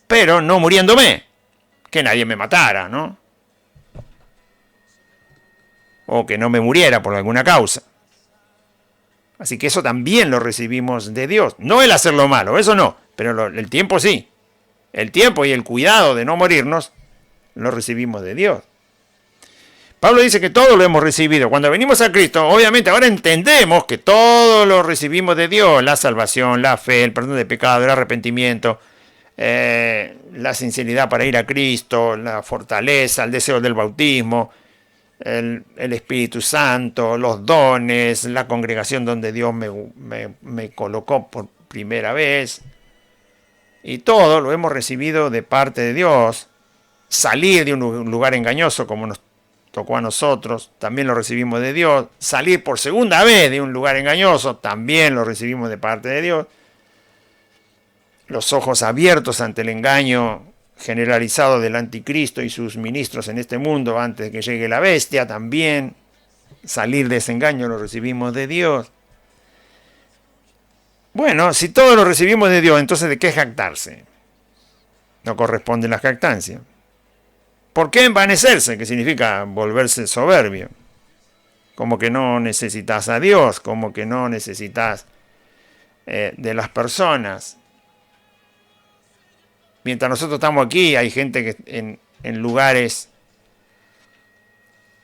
pero no muriéndome. Que nadie me matara, ¿no? O que no me muriera por alguna causa. Así que eso también lo recibimos de Dios. No el hacer lo malo, eso no, pero el tiempo sí. El tiempo y el cuidado de no morirnos lo recibimos de Dios. Pablo dice que todo lo hemos recibido. Cuando venimos a Cristo, obviamente ahora entendemos que todo lo recibimos de Dios. La salvación, la fe, el perdón de pecado, el arrepentimiento, la sinceridad para ir a Cristo, la fortaleza, el deseo del bautismo, el Espíritu Santo, los dones, la congregación donde Dios me colocó por primera vez. Y todo lo hemos recibido de parte de Dios. Salir de un lugar engañoso como nos tocó a nosotros, también lo recibimos de Dios. Salir por segunda vez de un lugar engañoso, también lo recibimos de parte de Dios. Los ojos abiertos ante el engaño generalizado del anticristo y sus ministros en este mundo antes de que llegue la bestia, también salir de ese engaño lo recibimos de Dios. Bueno, si todo lo recibimos de Dios, entonces ¿de qué jactarse? No corresponde la jactancia. ¿Por qué envanecerse? Que significa volverse soberbio. Como que no necesitas a Dios, como que no necesitas de las personas. Mientras nosotros estamos aquí, hay gente que en lugares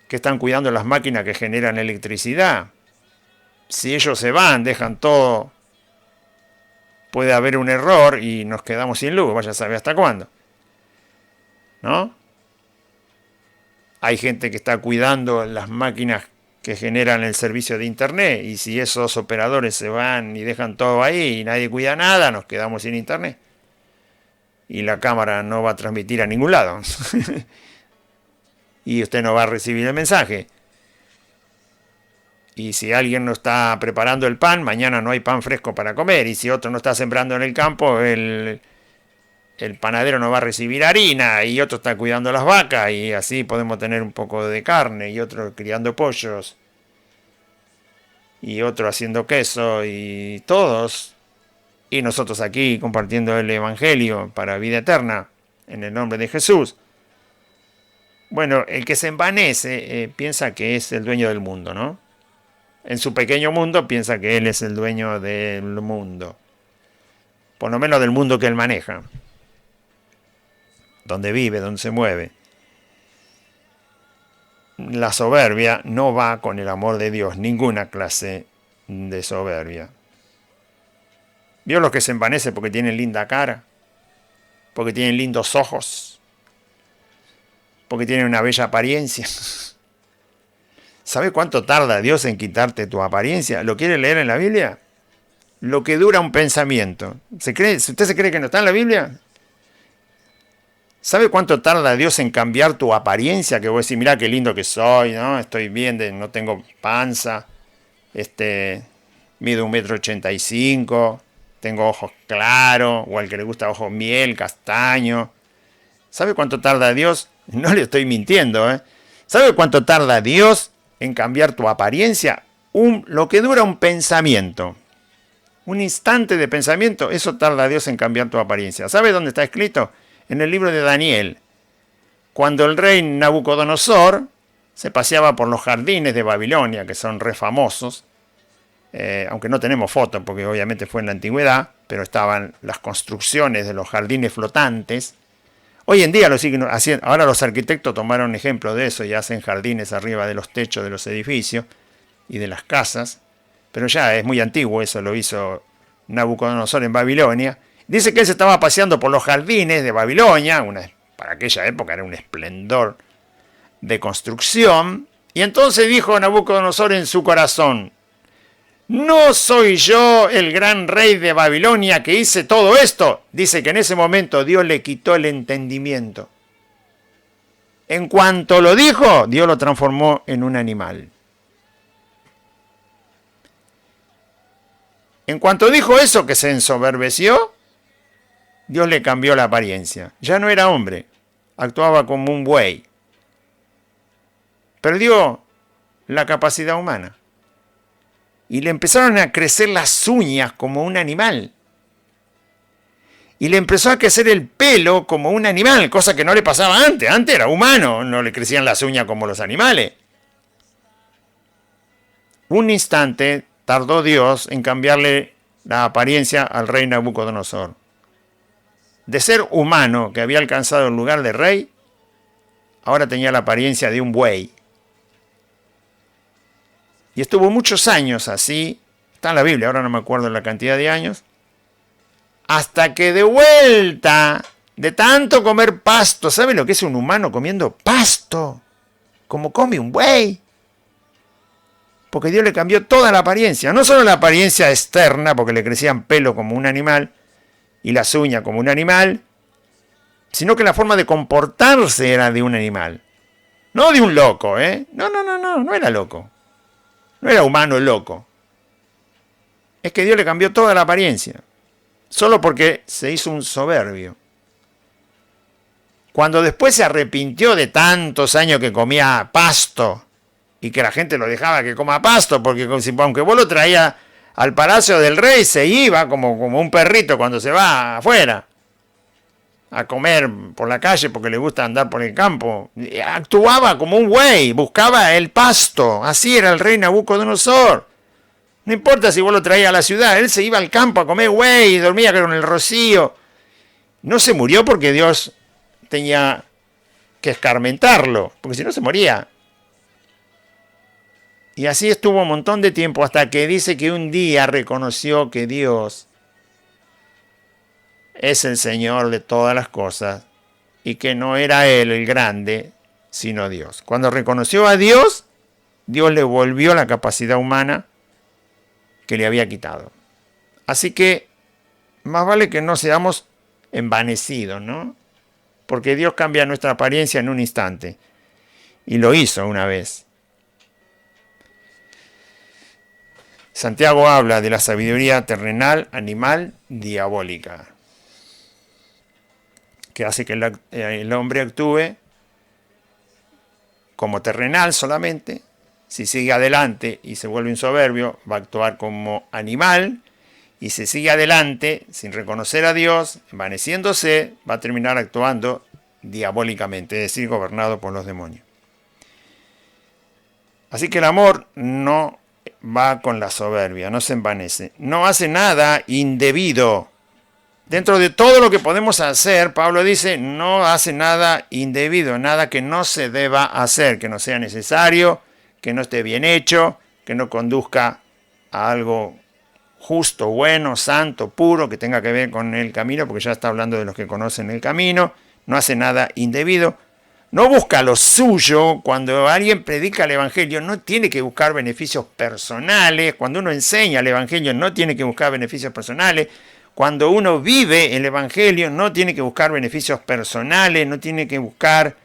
que están cuidando las máquinas que generan electricidad. Si ellos se van, dejan todo, puede haber un error y nos quedamos sin luz, vaya a saber hasta cuándo, ¿no? Hay gente que está cuidando las máquinas que generan el servicio de internet, y si esos operadores se van y dejan todo ahí y nadie cuida nada, nos quedamos sin internet. Y la cámara no va a transmitir a ningún lado. Y usted no va a recibir el mensaje. Y si alguien no está preparando el pan, mañana no hay pan fresco para comer. Y si otro no está sembrando en el campo, el panadero no va a recibir harina. Y otro está cuidando las vacas. Y así podemos tener un poco de carne. Y otro criando pollos. Y otro haciendo queso. Y todos. Y nosotros aquí compartiendo el Evangelio para vida eterna, en el nombre de Jesús. Bueno, el que se envanece piensa que es el dueño del mundo, ¿no? En su pequeño mundo piensa que él es el dueño del mundo. Por lo menos del mundo que él maneja. Donde vive, donde se mueve. La soberbia no va con el amor de Dios, ninguna clase de soberbia. ¿Vio los que se envanecen porque tienen linda cara? Porque tienen lindos ojos. Porque tienen una bella apariencia. ¿Sabe cuánto tarda Dios en quitarte tu apariencia? ¿Lo quiere leer en la Biblia? Lo que dura un pensamiento. ¿Usted se cree que no está en la Biblia? ¿Sabe cuánto tarda Dios en cambiar tu apariencia? Que vos decís, mirá qué lindo que soy, ¿no? Estoy bien, no tengo panza. Mido 1,85 m. Tengo ojos claros, o al que le gusta ojos miel, castaño. ¿Sabe cuánto tarda Dios? No le estoy mintiendo, ¿eh? ¿Sabe cuánto tarda Dios en cambiar tu apariencia? Lo que dura un pensamiento. Un instante de pensamiento, eso tarda Dios en cambiar tu apariencia. ¿Sabe dónde está escrito? En el libro de Daniel. Cuando el rey Nabucodonosor se paseaba por los jardines de Babilonia, que son re famosos, aunque no tenemos fotos porque obviamente fue en la antigüedad, pero estaban las construcciones de los jardines flotantes. Hoy en día lo siguen haciendo. Ahora los arquitectos tomaron ejemplo de eso y hacen jardines arriba de los techos de los edificios y de las casas, pero ya es muy antiguo, eso lo hizo Nabucodonosor en Babilonia. Dice que él se estaba paseando por los jardines de Babilonia, para aquella época era un esplendor de construcción, y entonces dijo Nabucodonosor en su corazón: ¿no soy yo el gran rey de Babilonia que hice todo esto? Dice que en ese momento Dios le quitó el entendimiento. En cuanto lo dijo, Dios lo transformó en un animal. En cuanto dijo eso, que se ensoberbeció, Dios le cambió la apariencia. Ya no era hombre, actuaba como un buey. Perdió la capacidad humana. Y le empezaron a crecer las uñas como un animal. Y le empezó a crecer el pelo como un animal, cosa que no le pasaba antes. Antes era humano, no le crecían las uñas como los animales. Un instante tardó Dios en cambiarle la apariencia al rey Nabucodonosor. De ser humano que había alcanzado el lugar de rey, ahora tenía la apariencia de un buey. Y estuvo muchos años así, está en la Biblia, ahora no me acuerdo la cantidad de años, hasta que de vuelta, de tanto comer pasto, ¿sabe lo que es un humano comiendo pasto? Como come un buey. Porque Dios le cambió toda la apariencia, no solo la apariencia externa, porque le crecían pelo como un animal y las uñas como un animal, sino que la forma de comportarse era de un animal. No de un loco, ¿eh? No era loco. No era humano el loco. Es que Dios le cambió toda la apariencia. Solo porque se hizo un soberbio. Cuando después se arrepintió de tantos años que comía pasto y que la gente lo dejaba que coma pasto, porque aunque vos lo traías al palacio del rey, se iba como un perrito cuando se va afuera a comer por la calle porque le gusta andar por el campo. Actuaba como un buey, buscaba el pasto. Así era el rey Nabucodonosor. No importa si vos lo traías a la ciudad, él se iba al campo a comer güey y dormía con el rocío. No se murió porque Dios tenía que escarmentarlo, porque si no se moría. Y así estuvo un montón de tiempo hasta que dice que un día reconoció que Dios es el Señor de todas las cosas y que no era Él el grande, sino Dios. Cuando reconoció a Dios, Dios le volvió la capacidad humana que le había quitado. Así que más vale que no seamos envanecidos, ¿no? Porque Dios cambia nuestra apariencia en un instante. Y lo hizo una vez. Santiago habla de la sabiduría terrenal, animal, diabólica, que hace que el hombre actúe como terrenal solamente. Si sigue adelante y se vuelve un soberbio, va a actuar como animal. Y si sigue adelante sin reconocer a Dios, envaneciéndose, va a terminar actuando diabólicamente, es decir, gobernado por los demonios. Así que el amor no va con la soberbia, no se envanece. No hace nada indebido. Dentro de todo lo que podemos hacer, Pablo dice, no hace nada indebido, nada que no se deba hacer, que no sea necesario, que no esté bien hecho, que no conduzca a algo justo, bueno, santo, puro, que tenga que ver con el camino, porque ya está hablando de los que conocen el camino. No hace nada indebido. No busca lo suyo. Cuando alguien predica el Evangelio, no tiene que buscar beneficios personales. Cuando uno enseña el Evangelio, no tiene que buscar beneficios personales. Cuando uno vive el Evangelio, no tiene que buscar beneficios personales, no tiene que buscar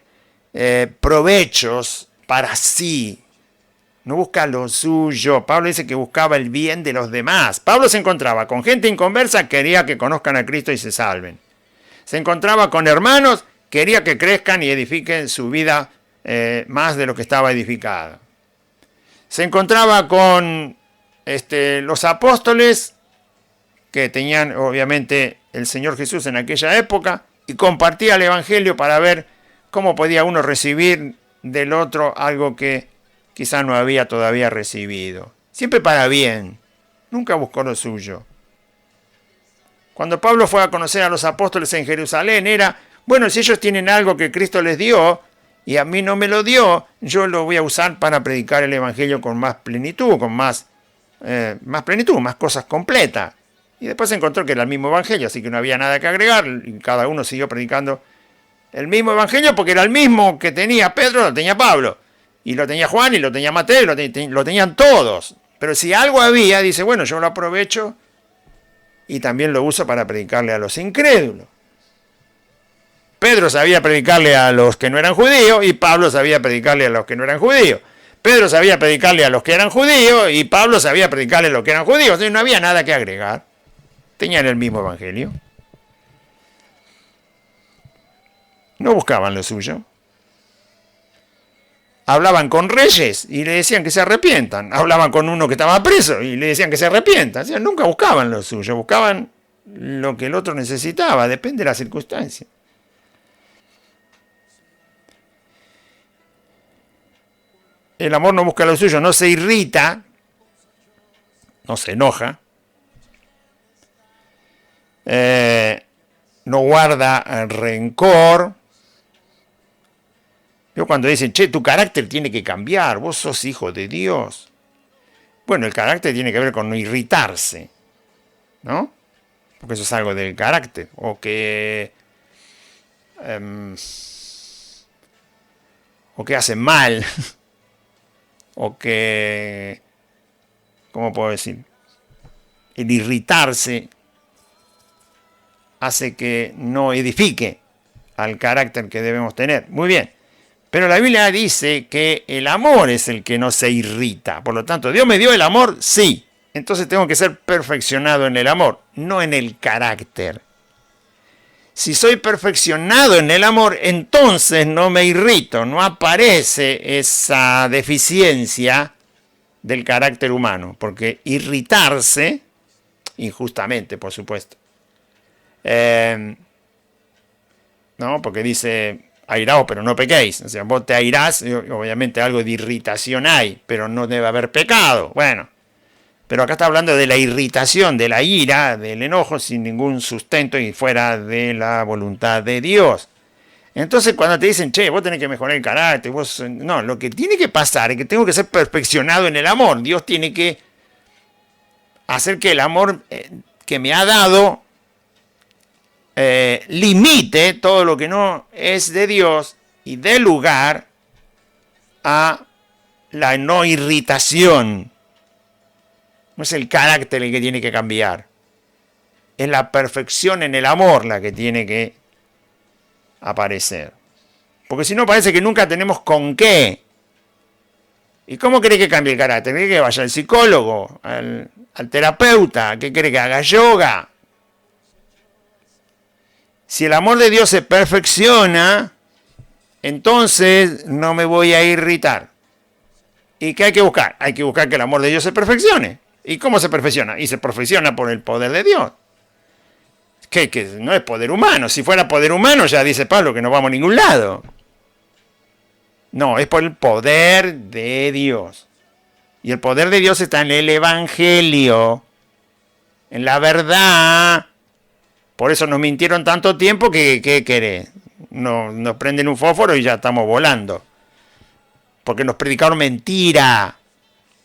provechos para sí. No busca lo suyo. Pablo dice que buscaba el bien de los demás. Pablo se encontraba con gente inconversa, quería que conozcan a Cristo y se salven. Se encontraba con hermanos, quería que crezcan y edifiquen su vida más de lo que estaba edificada. Se encontraba con los apóstoles, que tenían obviamente el Señor Jesús en aquella época, y compartía el Evangelio para ver cómo podía uno recibir del otro algo que quizá no había todavía recibido. Siempre para bien. Nunca buscó lo suyo. Cuando Pablo fue a conocer a los apóstoles en Jerusalén, era, bueno, si ellos tienen algo que Cristo les dio y a mí no me lo dio, yo lo voy a usar para predicar el Evangelio con más plenitud, con más plenitud, más cosas completas. Y después se encontró que era el mismo Evangelio, así que no había nada que agregar, y cada uno siguió predicando el mismo Evangelio porque era el mismo que tenía Pedro, lo tenía Pablo. Y lo tenía Juan, y lo tenía Mateo, y lo tenían todos. Pero si algo había, dice, bueno, yo lo aprovecho y también lo uso para predicarle a los incrédulos. Pedro sabía predicarle a los que no eran judíos y Pablo sabía predicarle a los que no eran judíos. Pedro sabía predicarle a los que eran judíos y Pablo sabía predicarle a los que eran judíos. Entonces no había nada que agregar. Tenían el mismo evangelio. No buscaban lo suyo. Hablaban con reyes y le decían que se arrepientan. Hablaban con uno que estaba preso y le decían que se arrepientan. O sea, nunca buscaban lo suyo, buscaban lo que el otro necesitaba, depende de la circunstancia. El amor no busca lo suyo, no se irrita, no se enoja, no guarda rencor. Yo cuando dicen, che, tu carácter tiene que cambiar, vos sos hijo de Dios. Bueno, el carácter tiene que ver con no irritarse, ¿no? Porque eso es algo del carácter. O que hacen mal. O que, ¿cómo puedo decir? El irritarse hace que no edifique al carácter que debemos tener. Muy bien. Pero la Biblia dice que el amor es el que no se irrita. Por lo tanto, ¿Dios me dio el amor? Sí. Entonces tengo que ser perfeccionado en el amor, no en el carácter. Si soy perfeccionado en el amor, entonces no me irrito, no aparece esa deficiencia del carácter humano. Porque irritarse, injustamente, por supuesto, ¿no? Porque dice, airaos, pero no pequéis. O sea, vos te airás, obviamente algo de irritación hay, pero no debe haber pecado. Bueno, pero acá está hablando de la irritación, de la ira, del enojo sin ningún sustento y fuera de la voluntad de Dios. Entonces cuando te dicen, che, vos tenés que mejorar el carácter, no, lo que tiene que pasar es que tengo que ser perfeccionado en el amor. Dios tiene que hacer que el amor que me ha dado limite todo lo que no es de Dios y dé lugar a la no irritación. No es el carácter el que tiene que cambiar. Es la perfección en el amor la que tiene que aparecer. Porque si no parece que nunca tenemos con qué. ¿Y cómo cree que cambie el carácter? ¿Cree que vaya al psicólogo, al terapeuta? ¿Qué cree que haga yoga? Si el amor de Dios se perfecciona, entonces no me voy a irritar. ¿Y qué hay que buscar? Hay que buscar que el amor de Dios se perfeccione. ¿Y cómo se perfecciona? Y se perfecciona por el poder de Dios. Que no es poder humano. Si fuera poder humano, ya dice Pablo que no vamos a ningún lado. No, es por el poder de Dios. Y el poder de Dios está en el Evangelio, en la verdad. Por eso nos mintieron tanto tiempo que, ¿qué querés? Nos prenden un fósforo y ya estamos volando. Porque nos predicaron mentira.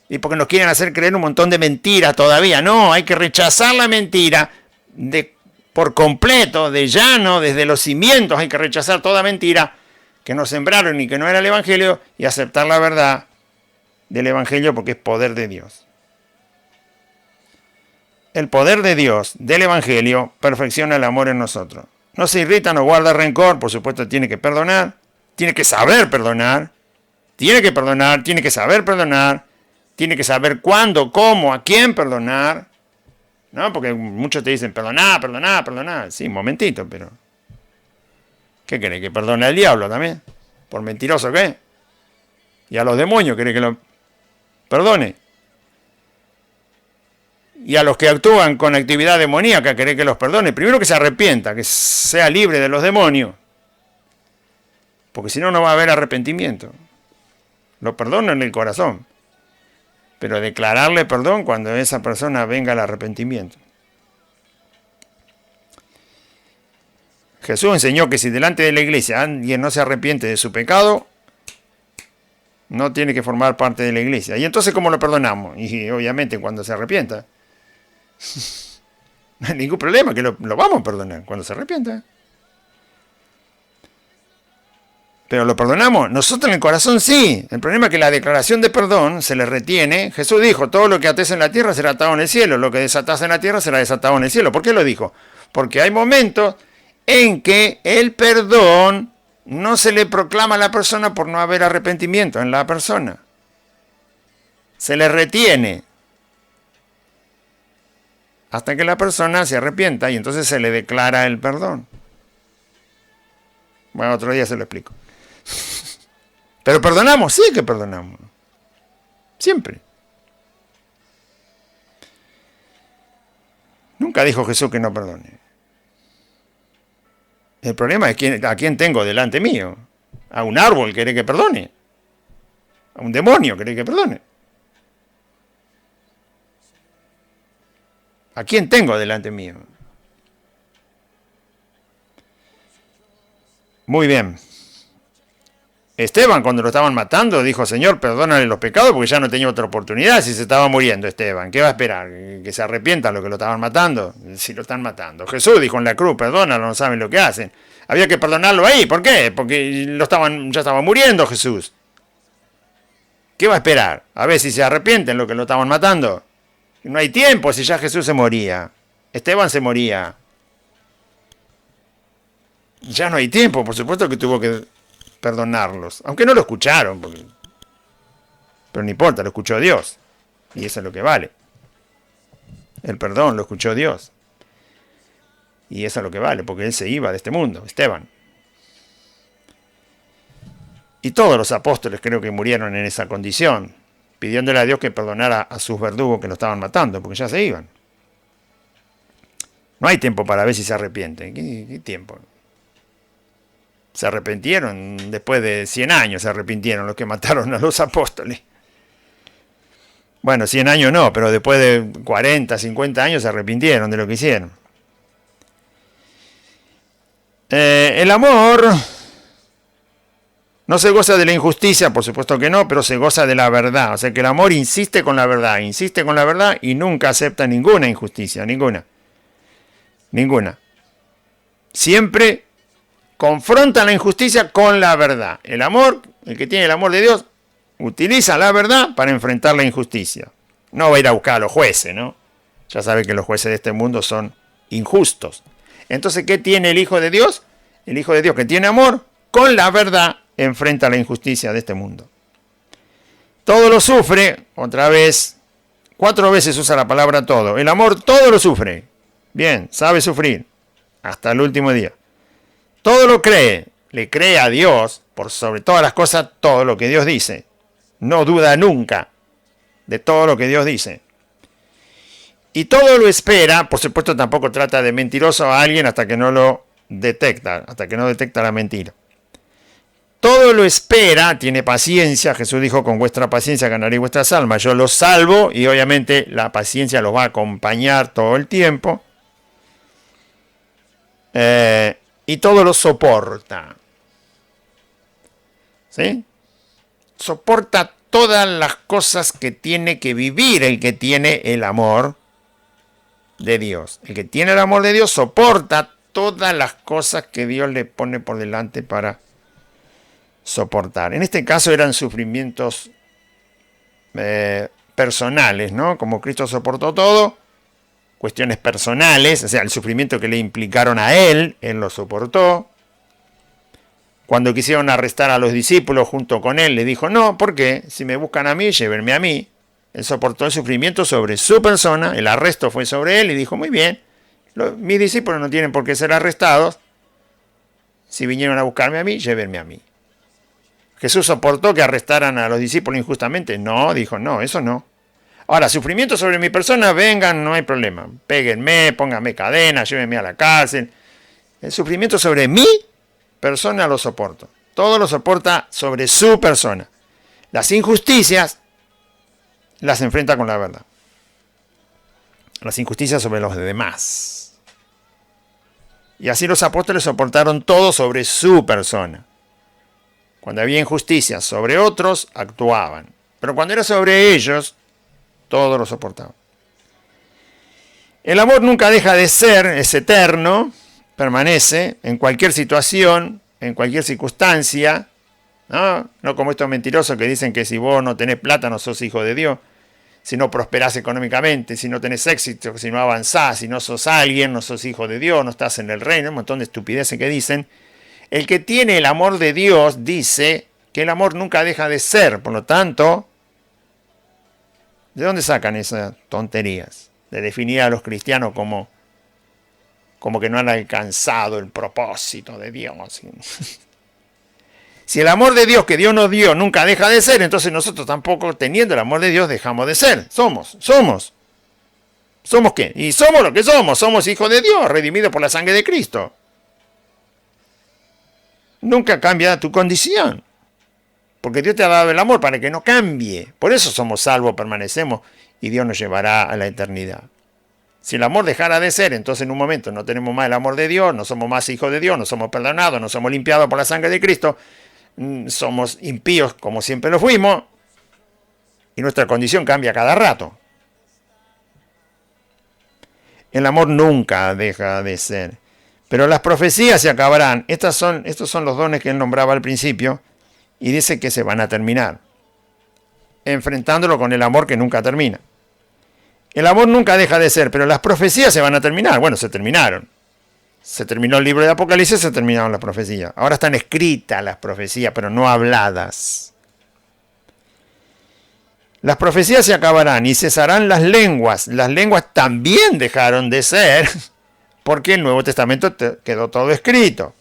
Y porque nos quieren hacer creer un montón de mentiras todavía. No, hay que rechazar la mentira por completo, de llano, desde los cimientos. Hay que rechazar toda mentira que nos sembraron y que no era el Evangelio y aceptar la verdad del Evangelio porque es poder de Dios. El poder de Dios, del Evangelio, perfecciona el amor en nosotros. No se irrita, no guarda rencor, por supuesto tiene que perdonar, tiene que saber perdonar, tiene que perdonar, tiene que saber perdonar, tiene que saber cuándo, cómo, a quién perdonar, ¿no? Porque muchos te dicen, perdoná, perdoná, perdoná. Sí, un momentito, pero ¿qué querés? ¿Que perdone al diablo también? ¿Por mentiroso qué? ¿Y a los demonios querés que lo perdone? Y a los que actúan con actividad demoníaca querés que los perdone. Primero que se arrepienta, que sea libre de los demonios. Porque si no, no va a haber arrepentimiento. Lo perdono en el corazón. Pero declararle perdón cuando esa persona venga al arrepentimiento. Jesús enseñó que si delante de la iglesia alguien no se arrepiente de su pecado, no tiene que formar parte de la iglesia. ¿Y entonces cómo lo perdonamos? Y obviamente cuando se arrepienta. No hay ningún problema, que lo vamos a perdonar cuando se arrepienta. Pero lo perdonamos. Nosotros en el corazón sí. El problema es que la declaración de perdón se le retiene. Jesús dijo, todo lo que ates en la tierra será atado en el cielo. Lo que desatás en la tierra será desatado en el cielo. ¿Por qué lo dijo? Porque hay momentos en que el perdón no se le proclama a la persona por no haber arrepentimiento en la persona. Se le retiene hasta que la persona se arrepienta y entonces se le declara el perdón. Bueno, otro día se lo explico. Pero perdonamos, sí que perdonamos. Siempre. Nunca dijo Jesús que no perdone. El problema es a quién tengo delante mío. A un árbol quiere que perdone. A un demonio quiere que perdone. ¿A quién tengo delante mío? Muy bien. Esteban, cuando lo estaban matando, dijo: Señor, perdónale los pecados, porque ya no tenía otra oportunidad. Si se estaba muriendo Esteban, ¿qué va a esperar? ¿Que se arrepienta lo que lo estaban matando? Si lo están matando. Jesús dijo en la cruz: perdónalo, no saben lo que hacen. Había que perdonarlo ahí. ¿Por qué? Porque ya estaba muriendo Jesús. ¿Qué va a esperar? A ver si se arrepienten lo que lo estaban matando. No hay tiempo, si ya Jesús se moría. Esteban se moría. Ya no hay tiempo, por supuesto que tuvo que perdonarlos. Aunque no lo escucharon. Pero no importa, lo escuchó Dios. Y eso es lo que vale. El perdón lo escuchó Dios. Y eso es lo que vale, porque él se iba de este mundo, Esteban. Y todos los apóstoles creo que murieron en esa condición, pidiéndole a Dios que perdonara a sus verdugos que lo estaban matando, porque ya se iban. No hay tiempo para ver si se arrepienten. ¿Qué tiempo? Se arrepintieron después de 100 años, se arrepintieron los que mataron a los apóstoles. Bueno, 100 años no, pero después de 40, 50 años se arrepintieron de lo que hicieron. El amor no se goza de la injusticia, por supuesto que no, pero se goza de la verdad. O sea que el amor insiste con la verdad y nunca acepta ninguna injusticia, ninguna. Siempre confronta la injusticia con la verdad. El amor, el que tiene el amor de Dios, utiliza la verdad para enfrentar la injusticia. No va a ir a buscar a los jueces, ¿no? Ya sabe que los jueces de este mundo son injustos. Entonces, ¿qué tiene el Hijo de Dios? El Hijo de Dios, que tiene amor, con la verdad enfrenta la injusticia de este mundo. Todo lo sufre, otra vez, 4 veces usa la palabra todo. El amor todo lo sufre. Bien, sabe sufrir hasta el último día. Todo lo cree, le cree a Dios, por sobre todas las cosas, todo lo que Dios dice. No duda nunca de todo lo que Dios dice. Y todo lo espera, por supuesto tampoco trata de mentiroso a alguien hasta que no lo detecta, hasta que no detecta la mentira. Todo lo espera, tiene paciencia. Jesús dijo: con vuestra paciencia ganaré vuestras almas. Yo los salvo y obviamente la paciencia los va a acompañar todo el tiempo. Y todo lo soporta. ¿Sí? Soporta todas las cosas que tiene que vivir el que tiene el amor de Dios. El que tiene el amor de Dios soporta todas las cosas que Dios le pone por delante para soportar. En este caso eran sufrimientos personales, ¿no? Como Cristo soportó todo, cuestiones personales, o sea, el sufrimiento que le implicaron a él lo soportó. Cuando quisieron arrestar a los discípulos junto con él, le dijo: no, ¿por qué? Si me buscan a mí, llévenme a mí. Él soportó el sufrimiento sobre su persona, el arresto fue sobre él y dijo: muy bien, mis discípulos no tienen por qué ser arrestados. Si vinieron a buscarme a mí, llévenme a mí. ¿Jesús soportó que arrestaran a los discípulos injustamente? No, dijo: no, eso no. Ahora, sufrimiento sobre mi persona, vengan, no hay problema. Péguenme, pónganme cadena, llévenme a la cárcel. El sufrimiento sobre mi persona lo soporto. Todo lo soporta sobre su persona. Las injusticias las enfrenta con la verdad. Las injusticias sobre los demás. Y así los apóstoles soportaron todo sobre su persona. Cuando había injusticias sobre otros, actuaban. Pero cuando era sobre ellos, todo lo soportaban. El amor nunca deja de ser, es eterno, permanece en cualquier situación, en cualquier circunstancia. No como estos mentirosos que dicen que si vos no tenés plata no sos hijo de Dios. si no prosperás económicamente, si no tenés éxito, si no avanzás, si no sos alguien, no sos hijo de Dios, no estás en el reino, un montón de estupideces que dicen. El que tiene el amor de Dios dice que el amor nunca deja de ser. Por lo tanto, ¿de dónde sacan esas tonterías? De definir a los cristianos como que no han alcanzado el propósito de Dios. Si el amor de Dios que Dios nos dio nunca deja de ser, entonces nosotros tampoco, teniendo el amor de Dios, dejamos de ser. Somos. ¿Somos qué? Y somos lo que somos. Somos hijos de Dios, redimidos por la sangre de Cristo. Nunca cambia tu condición. Porque Dios te ha dado el amor para que no cambie. Por eso somos salvos, permanecemos y Dios nos llevará a la eternidad. Si el amor dejara de ser, entonces en un momento no tenemos más el amor de Dios, no somos más hijos de Dios, no somos perdonados, no somos limpiados por la sangre de Cristo, somos impíos como siempre lo fuimos y nuestra condición cambia cada rato. El amor nunca deja de ser. Pero las profecías se acabarán. Estos son los dones que él nombraba al principio y dice que se van a terminar, enfrentándolo con el amor que nunca termina. El amor nunca deja de ser, pero las profecías se van a terminar. Bueno, se terminaron. Se terminó el libro de Apocalipsis, se terminaron las profecías. Ahora están escritas las profecías, pero no habladas. Las profecías se acabarán y cesarán las lenguas. Las lenguas también dejaron de ser, porque el Nuevo Testamento quedó todo escrito.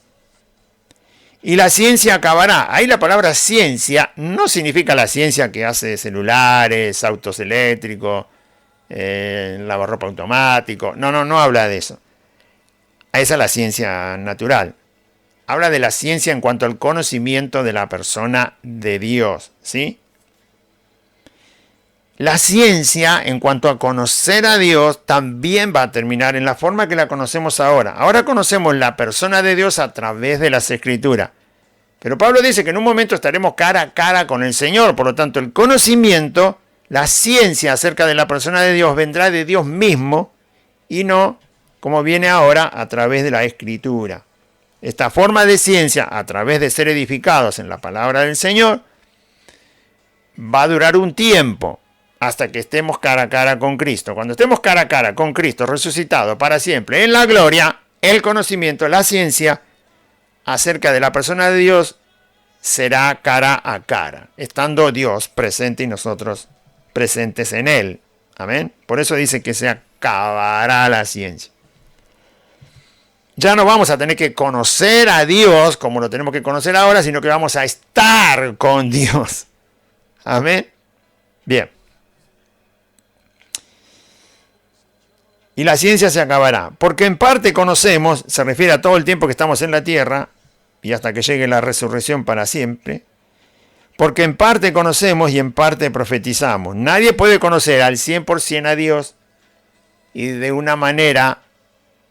Y la ciencia acabará. Ahí la palabra ciencia no significa la ciencia que hace celulares, autos eléctricos, lavarropa automático. No habla de eso. Esa es la ciencia natural. Habla de la ciencia en cuanto al conocimiento de la persona de Dios, ¿sí? La ciencia, en cuanto a conocer a Dios, también va a terminar en la forma que la conocemos ahora. Ahora conocemos la persona de Dios a través de las Escrituras. Pero Pablo dice que en un momento estaremos cara a cara con el Señor. Por lo tanto, el conocimiento, la ciencia acerca de la persona de Dios vendrá de Dios mismo y no como viene ahora a través de la Escritura. Esta forma de ciencia, a través de ser edificados en la palabra del Señor, va a durar un tiempo hasta que estemos cara a cara con Cristo. Cuando estemos cara a cara con Cristo resucitado para siempre en la gloria, el conocimiento, la ciencia acerca de la persona de Dios será cara a cara, estando Dios presente y nosotros presentes en Él. Amén. Por eso dice que se acabará la ciencia. Ya no vamos a tener que conocer a Dios como lo tenemos que conocer ahora, sino que vamos a estar con Dios. Amén. Bien. Y la ciencia se acabará. Porque en parte conocemos, se refiere a todo el tiempo que estamos en la tierra, y hasta que llegue la resurrección para siempre. Porque en parte conocemos y en parte profetizamos. Nadie puede conocer al 100% a Dios y de una manera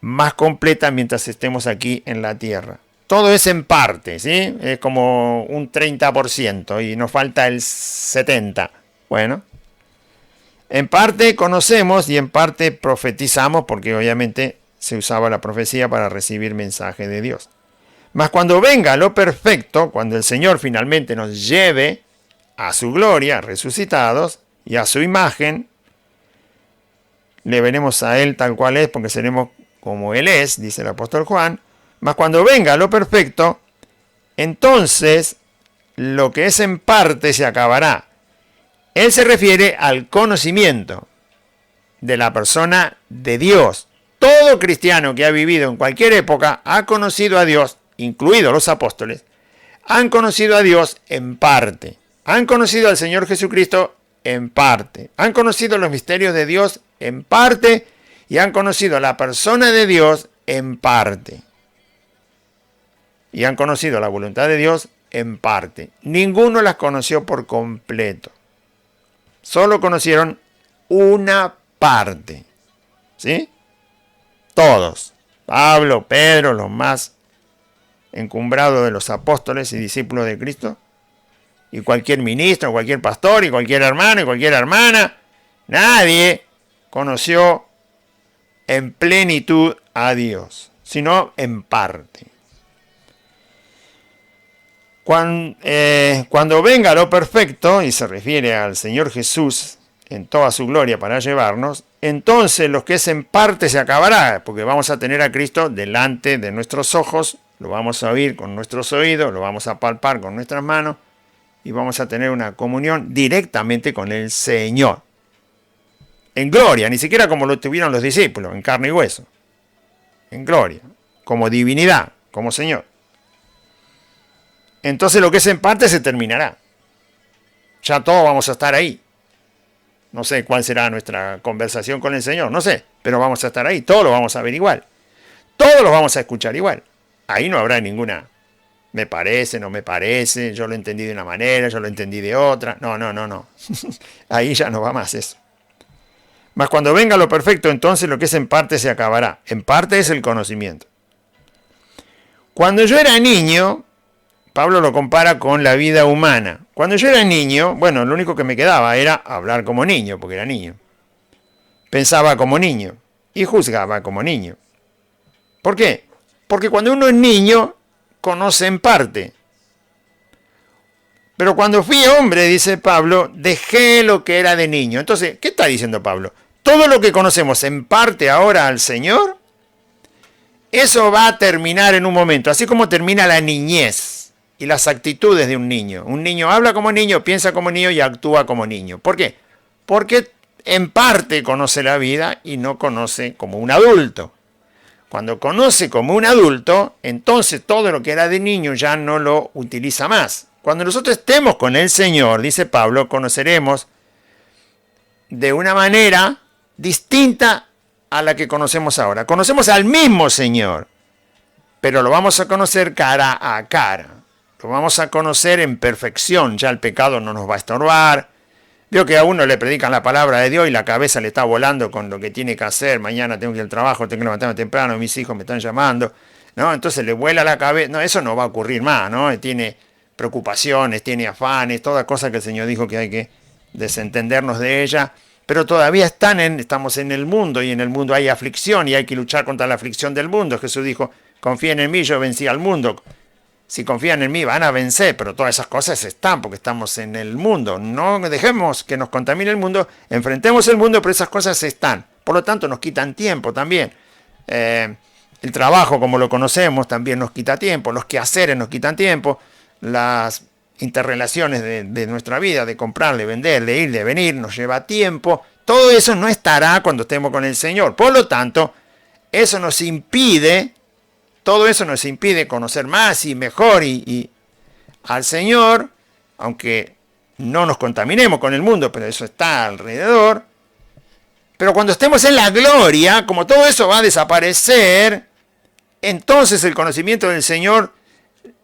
más completa mientras estemos aquí en la tierra. Todo es en parte, ¿sí? Es como un 30% y nos falta el 70%. Bueno, en parte conocemos y en parte profetizamos, porque obviamente se usaba la profecía para recibir mensaje de Dios. Mas cuando venga lo perfecto, cuando el Señor finalmente nos lleve a su gloria, resucitados, y a su imagen, le veremos a Él tal cual es, porque seremos como Él es, dice el apóstol Juan. Mas cuando venga lo perfecto, entonces lo que es en parte se acabará. Él se refiere al conocimiento de la persona de Dios. Todo cristiano que ha vivido en cualquier época ha conocido a Dios, incluidos los apóstoles, han conocido a Dios en parte. Han conocido al Señor Jesucristo en parte. Han conocido los misterios de Dios en parte y han conocido a la persona de Dios en parte. Y han conocido la voluntad de Dios en parte. Ninguno las conoció por completo. Solo conocieron una parte. ¿Sí? Todos. Pablo, Pedro, los más encumbrados de los apóstoles y discípulos de Cristo. Y cualquier ministro, cualquier pastor, y cualquier hermano, y cualquier hermana. Nadie conoció en plenitud a Dios, sino en parte. Cuando venga lo perfecto, y se refiere al Señor Jesús, en toda su gloria para llevarnos, entonces lo que es en parte se acabará, porque vamos a tener a Cristo delante de nuestros ojos, lo vamos a oír con nuestros oídos, lo vamos a palpar con nuestras manos y vamos a tener una comunión directamente con el Señor. En gloria, ni siquiera como lo tuvieron los discípulos, en carne y hueso. En gloria, como divinidad, como Señor. Entonces lo que es en parte se terminará. Ya todos vamos a estar ahí. No sé cuál será nuestra conversación con el Señor, no sé, pero vamos a estar ahí, todos lo vamos a ver igual. Todos lo vamos a escuchar igual. Ahí no habrá ninguna, me parece, no me parece, yo lo entendí de una manera, yo lo entendí de otra. No. Ahí ya no va más eso. Mas cuando venga lo perfecto, entonces lo que es en parte se acabará. En parte es el conocimiento. Cuando yo era niño, Pablo lo compara con la vida humana. Cuando yo era niño, bueno, lo único que me quedaba era hablar como niño, porque era niño. Pensaba como niño y juzgaba como niño. ¿Por qué? Porque cuando uno es niño, conoce en parte. Pero cuando fui hombre, dice Pablo, dejé lo que era de niño. Entonces, ¿qué está diciendo Pablo? Todo lo que conocemos en parte ahora al Señor, eso va a terminar en un momento, así como termina la niñez y las actitudes de un niño. Un niño habla como niño, piensa como niño y actúa como niño. ¿Por qué? Porque en parte conoce la vida y no conoce como un adulto. Cuando conoce como un adulto, entonces todo lo que era de niño ya no lo utiliza más. Cuando nosotros estemos con el Señor, dice Pablo, conoceremos de una manera distinta a la que conocemos ahora. Conocemos al mismo Señor, pero lo vamos a conocer cara a cara. Lo vamos a conocer en perfección. Ya el pecado no nos va a estorbar. Veo que a uno le predican la palabra de Dios y la cabeza le está volando con lo que tiene que hacer. Mañana tengo que ir al trabajo, tengo que levantarme temprano, mis hijos me están llamando, ¿no? Entonces le vuela la cabeza. No, eso no va a ocurrir más, ¿no? Tiene preocupaciones, tiene afanes, todas cosas que el Señor dijo que hay que desentendernos de ella. Pero todavía estamos en el mundo y en el mundo hay aflicción y hay que luchar contra la aflicción del mundo. Jesús dijo, confíen en mí, yo vencí al mundo. Si confían en mí van a vencer, pero todas esas cosas están porque estamos en el mundo. No dejemos que nos contamine el mundo, enfrentemos el mundo, pero esas cosas están. Por lo tanto, nos quitan tiempo también. El trabajo, como lo conocemos, también nos quita tiempo. Los quehaceres nos quitan tiempo. Las interrelaciones de nuestra vida, de comprar, de vender, de ir, de venir, nos lleva tiempo. Todo eso no estará cuando estemos con el Señor. Por lo tanto, eso nos impide... Todo eso nos impide conocer más y mejor y al Señor, aunque no nos contaminemos con el mundo, pero eso está alrededor. Pero cuando estemos en la gloria, como todo eso va a desaparecer, entonces el conocimiento del Señor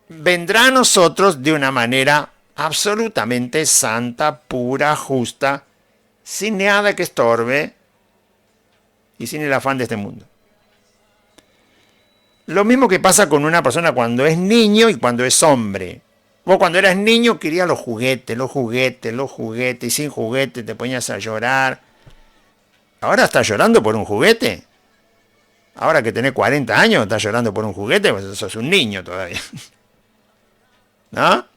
vendrá a nosotros de una manera absolutamente santa, pura, justa, sin nada que estorbe y sin el afán de este mundo. Lo mismo que pasa con una persona cuando es niño y cuando es hombre. Vos cuando eras niño querías los juguetes, y sin juguete te ponías a llorar. ¿Ahora estás llorando por un juguete? Ahora que tenés 40 años estás llorando por un juguete, pues sos un niño todavía. ¿No?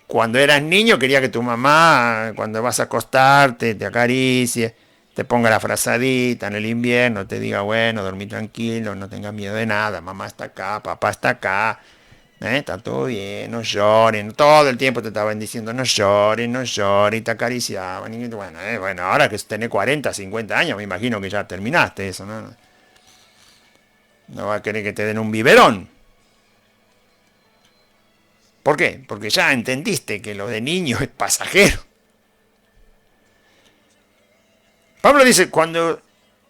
Cuando eras niño querías que tu mamá, cuando vas a acostarte, te acaricie, te ponga la frazadita en el invierno, te diga, bueno, dormí tranquilo, no tengas miedo de nada, mamá está acá, papá está acá, está todo bien, no lloren, todo el tiempo te estaban diciendo, no lloren, y te acariciaban, y bueno, ahora que tenés 40, 50 años, me imagino que ya terminaste eso, ¿no? No va a querer que te den un biberón. ¿Por qué? Porque ya entendiste que lo de niño es pasajero. Pablo dice, cuando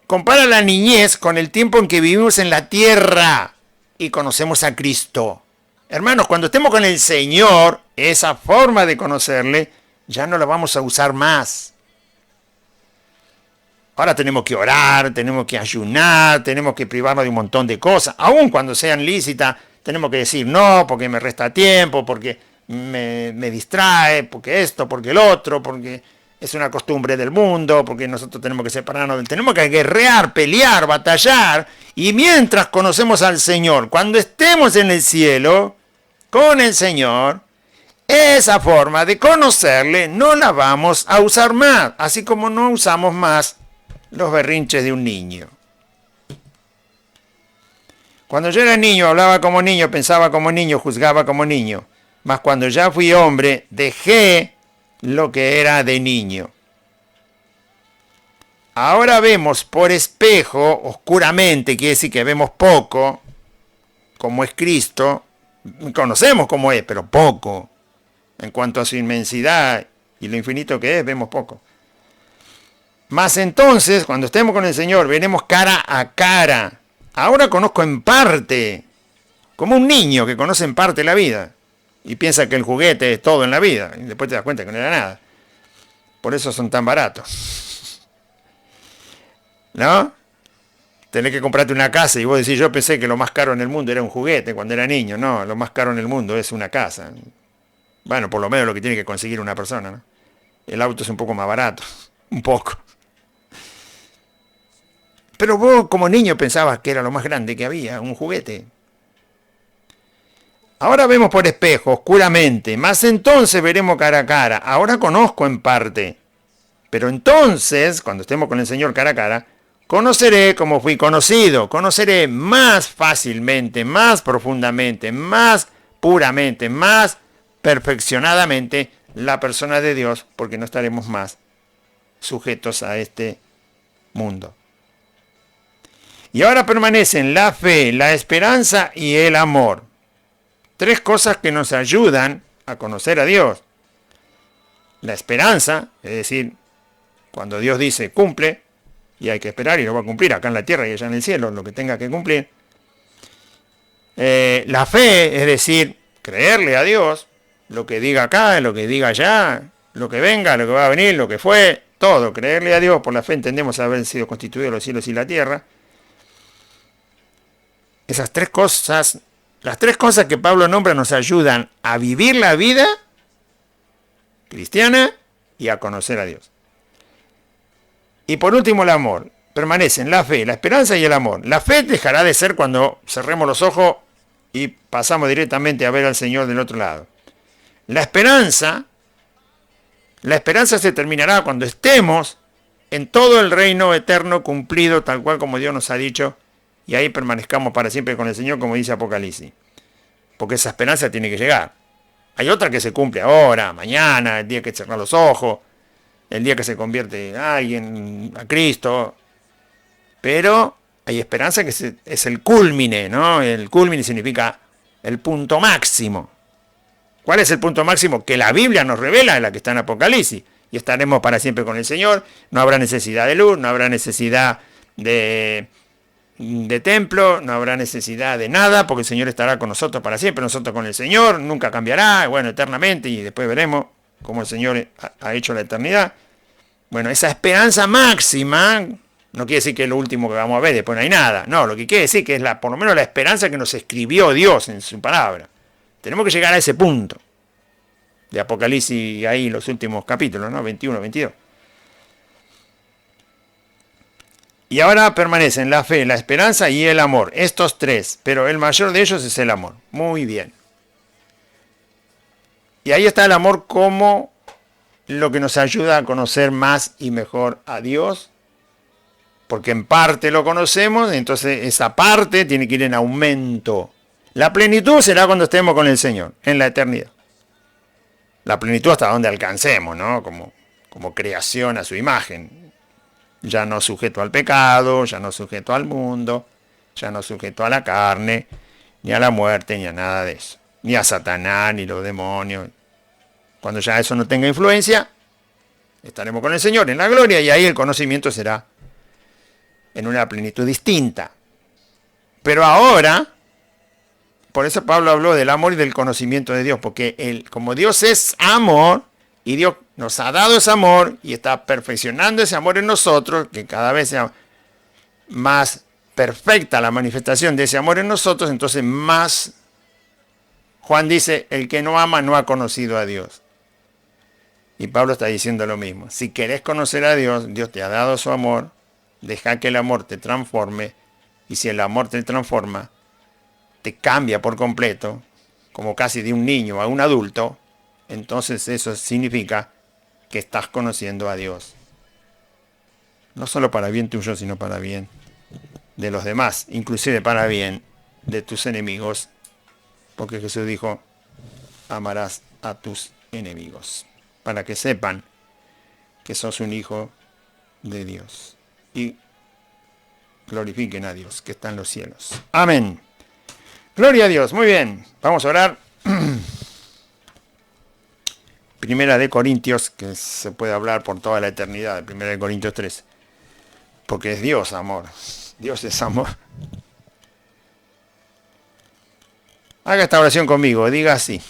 compara la niñez con el tiempo en que vivimos en la tierra y conocemos a Cristo. Hermanos, cuando estemos con el Señor, esa forma de conocerle ya no la vamos a usar más. Ahora tenemos que orar, tenemos que ayunar, tenemos que privarnos de un montón de cosas. Aun cuando sean lícitas, tenemos que decir no, porque me resta tiempo, porque me distrae, porque esto, porque el otro, porque... es una costumbre del mundo, porque nosotros tenemos que separarnos, tenemos que guerrear, pelear, batallar, y mientras conocemos al Señor, cuando estemos en el cielo, con el Señor, esa forma de conocerle no la vamos a usar más, así como no usamos más los berrinches de un niño. Cuando yo era niño, hablaba como niño, pensaba como niño, juzgaba como niño. Mas cuando ya fui hombre, dejé lo que era de niño. Ahora vemos por espejo, oscuramente, quiere decir que vemos poco, como es Cristo. Conocemos cómo es, pero poco. En cuanto a su inmensidad y lo infinito que es, vemos poco. Mas entonces, cuando estemos con el Señor, veremos cara a cara. Ahora conozco en parte, como un niño que conoce en parte la vida y piensa que el juguete es todo en la vida y después te das cuenta que no era nada. Por eso son tan baratos. ¿No? Tenés que comprarte una casa y vos decís, yo pensé que lo más caro en el mundo era un juguete cuando era niño. No, lo más caro en el mundo es una casa. Bueno, por lo menos lo que tiene que conseguir una persona, ¿no? El auto es un poco más barato, un poco. Pero vos como niño pensabas que era lo más grande que había, un juguete. Ahora vemos por espejo, oscuramente, más entonces veremos cara a cara. Ahora conozco en parte. Pero entonces, cuando estemos con el Señor cara a cara, conoceré como fui conocido. Conoceré más fácilmente, más profundamente, más puramente, más perfeccionadamente la persona de Dios, porque no estaremos más sujetos a este mundo. Y ahora permanecen la fe, la esperanza y el amor. Tres cosas que nos ayudan a conocer a Dios. La esperanza, es decir, cuando Dios dice cumple, y hay que esperar y lo va a cumplir acá en la tierra y allá en el cielo, lo que tenga que cumplir. La fe, es decir, creerle a Dios, lo que diga acá, lo que diga allá, lo que venga, lo que va a venir, lo que fue, todo, creerle a Dios. Por la fe entendemos haber sido constituidos los cielos y la tierra. Esas tres cosas, las tres cosas que Pablo nombra nos ayudan a vivir la vida cristiana y a conocer a Dios. Y por último el amor. Permanecen la fe, la esperanza y el amor. La fe dejará de ser cuando cerremos los ojos y pasamos directamente a ver al Señor del otro lado. La esperanza se terminará cuando estemos en todo el reino eterno cumplido tal cual como Dios nos ha dicho, y ahí permanezcamos para siempre con el Señor, como dice Apocalipsis. Porque esa esperanza tiene que llegar. Hay otra que se cumple ahora, mañana, el día que cerrar los ojos, el día que se convierte alguien a Cristo. Pero hay esperanza que es el cúlmine, ¿no? El cúlmine significa el punto máximo. ¿Cuál es el punto máximo? Que la Biblia nos revela, la que está en Apocalipsis. Y estaremos para siempre con el Señor. No habrá necesidad de luz, no habrá necesidad de templo, no habrá necesidad de nada, porque el Señor estará con nosotros para siempre, nosotros con el Señor, nunca cambiará, bueno, eternamente, y después veremos cómo el Señor ha hecho la eternidad. Bueno, esa esperanza máxima no quiere decir que es lo último que vamos a ver, después no hay nada. No, lo que quiere decir que es por lo menos la esperanza que nos escribió Dios en su palabra. Tenemos que llegar a ese punto de Apocalipsis, ahí los últimos capítulos, ¿no? 21, 22. Y ahora permanecen la fe, la esperanza y el amor. Estos tres, pero el mayor de ellos es el amor. Muy bien. Y ahí está el amor como lo que nos ayuda a conocer más y mejor a Dios. Porque en parte lo conocemos, entonces esa parte tiene que ir en aumento. La plenitud será cuando estemos con el Señor, en la eternidad. La plenitud hasta donde alcancemos, ¿no? Como creación a su imagen. Ya no sujeto al pecado, ya no sujeto al mundo, ya no sujeto a la carne, ni a la muerte, ni a nada de eso. Ni a Satanás, ni los demonios. Cuando ya eso no tenga influencia, estaremos con el Señor en la gloria y ahí el conocimiento será en una plenitud distinta. Pero ahora, por eso Pablo habló del amor y del conocimiento de Dios, porque como Dios es amor, y Dios nos ha dado ese amor y está perfeccionando ese amor en nosotros, que cada vez sea más perfecta la manifestación de ese amor en nosotros, entonces más, Juan dice, el que no ama no ha conocido a Dios. Y Pablo está diciendo lo mismo. Si querés conocer a Dios, Dios te ha dado su amor, deja que el amor te transforme, y si el amor te transforma, te cambia por completo, como casi de un niño a un adulto, entonces eso significa que estás conociendo a Dios. No solo para bien tuyo, sino para bien de los demás, inclusive para bien de tus enemigos, porque Jesús dijo, amarás a tus enemigos, para que sepan que sos un hijo de Dios y glorifiquen a Dios que está en los cielos. Amén. Gloria a Dios. Muy bien. Vamos a orar. Primera de Corintios, que se puede hablar por toda la eternidad. Primera de Corintios 3. Porque es Dios, amor. Dios es amor. Haga esta oración conmigo. Diga así.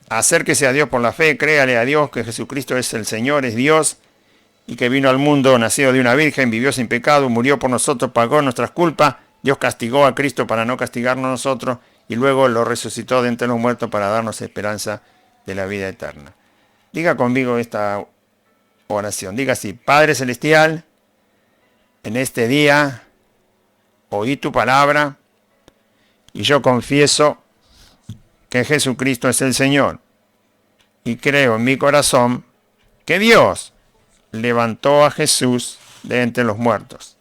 Acérquese a Dios por la fe. Créale a Dios que Jesucristo es el Señor, es Dios. Y que vino al mundo, nacido de una virgen, vivió sin pecado, murió por nosotros, pagó nuestras culpas. Dios castigó a Cristo para no castigarnos a nosotros y luego lo resucitó de entre los muertos para darnos esperanza de la vida eterna. Diga conmigo esta oración. Diga así: Padre Celestial, en este día oí tu palabra y yo confieso que Jesucristo es el Señor y creo en mi corazón que Dios levantó a Jesús de entre los muertos.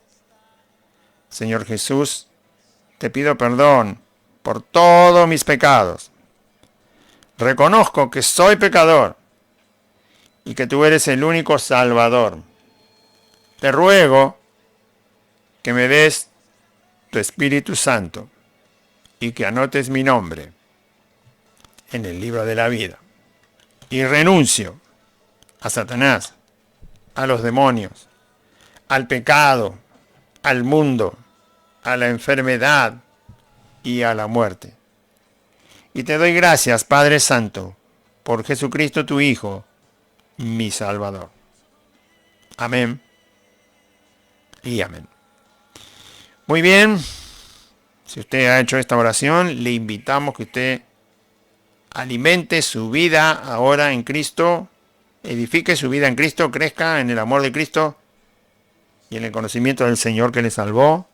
Señor Jesús, te pido perdón por todos mis pecados. Reconozco que soy pecador y que tú eres el único Salvador. Te ruego que me des tu Espíritu Santo y que anotes mi nombre en el libro de la vida. Y renuncio a Satanás, a los demonios, al pecado, al mundo, a la enfermedad y a la muerte. Y te doy gracias, Padre Santo, por Jesucristo tu Hijo, mi Salvador. Amén y amén. Muy bien, si usted ha hecho esta oración, le invitamos que usted alimente su vida ahora en Cristo, edifique su vida en Cristo, crezca en el amor de Cristo y en el conocimiento del Señor que le salvó.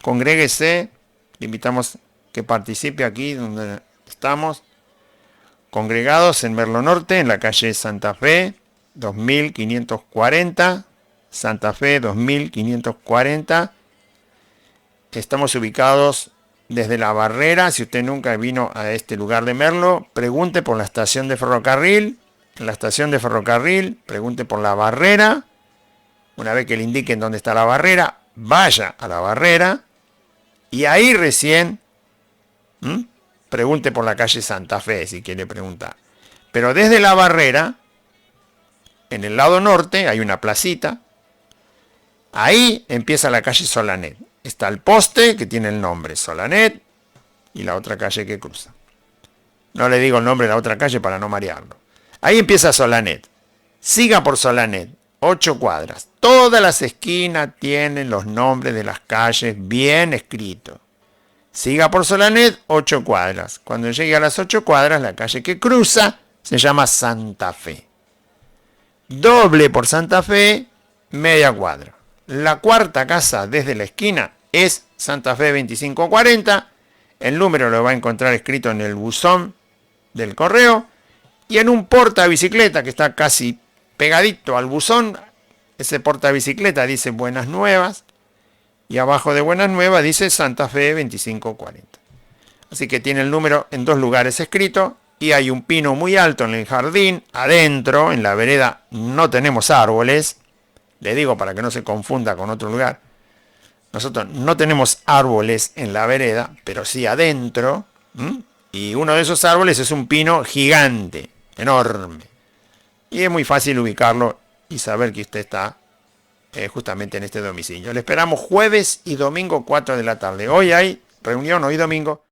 Congréguese, le invitamos que participe aquí donde estamos, congregados en Merlo Norte, en la calle Santa Fe, 2540, Santa Fe 2540. Estamos ubicados desde La Barrera. Si usted nunca vino a este lugar de Merlo, pregunte por la estación de ferrocarril. En la estación de ferrocarril, pregunte por La Barrera. Una vez que le indiquen dónde está La Barrera, vaya a La Barrera y ahí recién pregunte por la calle Santa Fe si quiere preguntar. Pero desde La Barrera, en el lado norte, hay una placita. Ahí empieza la calle Solanet. Está el poste que tiene el nombre Solanet y la otra calle que cruza. No le digo el nombre de la otra calle para no marearlo. Ahí empieza Solanet. Siga por Solanet, 8 cuadras. Todas las esquinas tienen los nombres de las calles bien escritos. Siga por Solanet, 8 cuadras. Cuando llegue a las 8 cuadras, la calle que cruza se llama Santa Fe. Doble por Santa Fe, media cuadra. La cuarta casa desde la esquina es Santa Fe 2540. El número lo va a encontrar escrito en el buzón del correo. Y en un portabicicleta que está casi pegadito al buzón, ese portabicicleta dice Buenas Nuevas. Y abajo de Buenas Nuevas dice Santa Fe 2540. Así que tiene el número en 2 lugares escrito. Y hay un pino muy alto en el jardín. Adentro, en la vereda, no tenemos árboles. Le digo para que no se confunda con otro lugar. Nosotros no tenemos árboles en la vereda, pero sí adentro. Y uno de esos árboles es un pino gigante, enorme. Y es muy fácil ubicarlo y saber que usted está justamente en este domicilio. Le esperamos jueves y domingo 4 de la tarde. Hoy hay reunión, hoy domingo.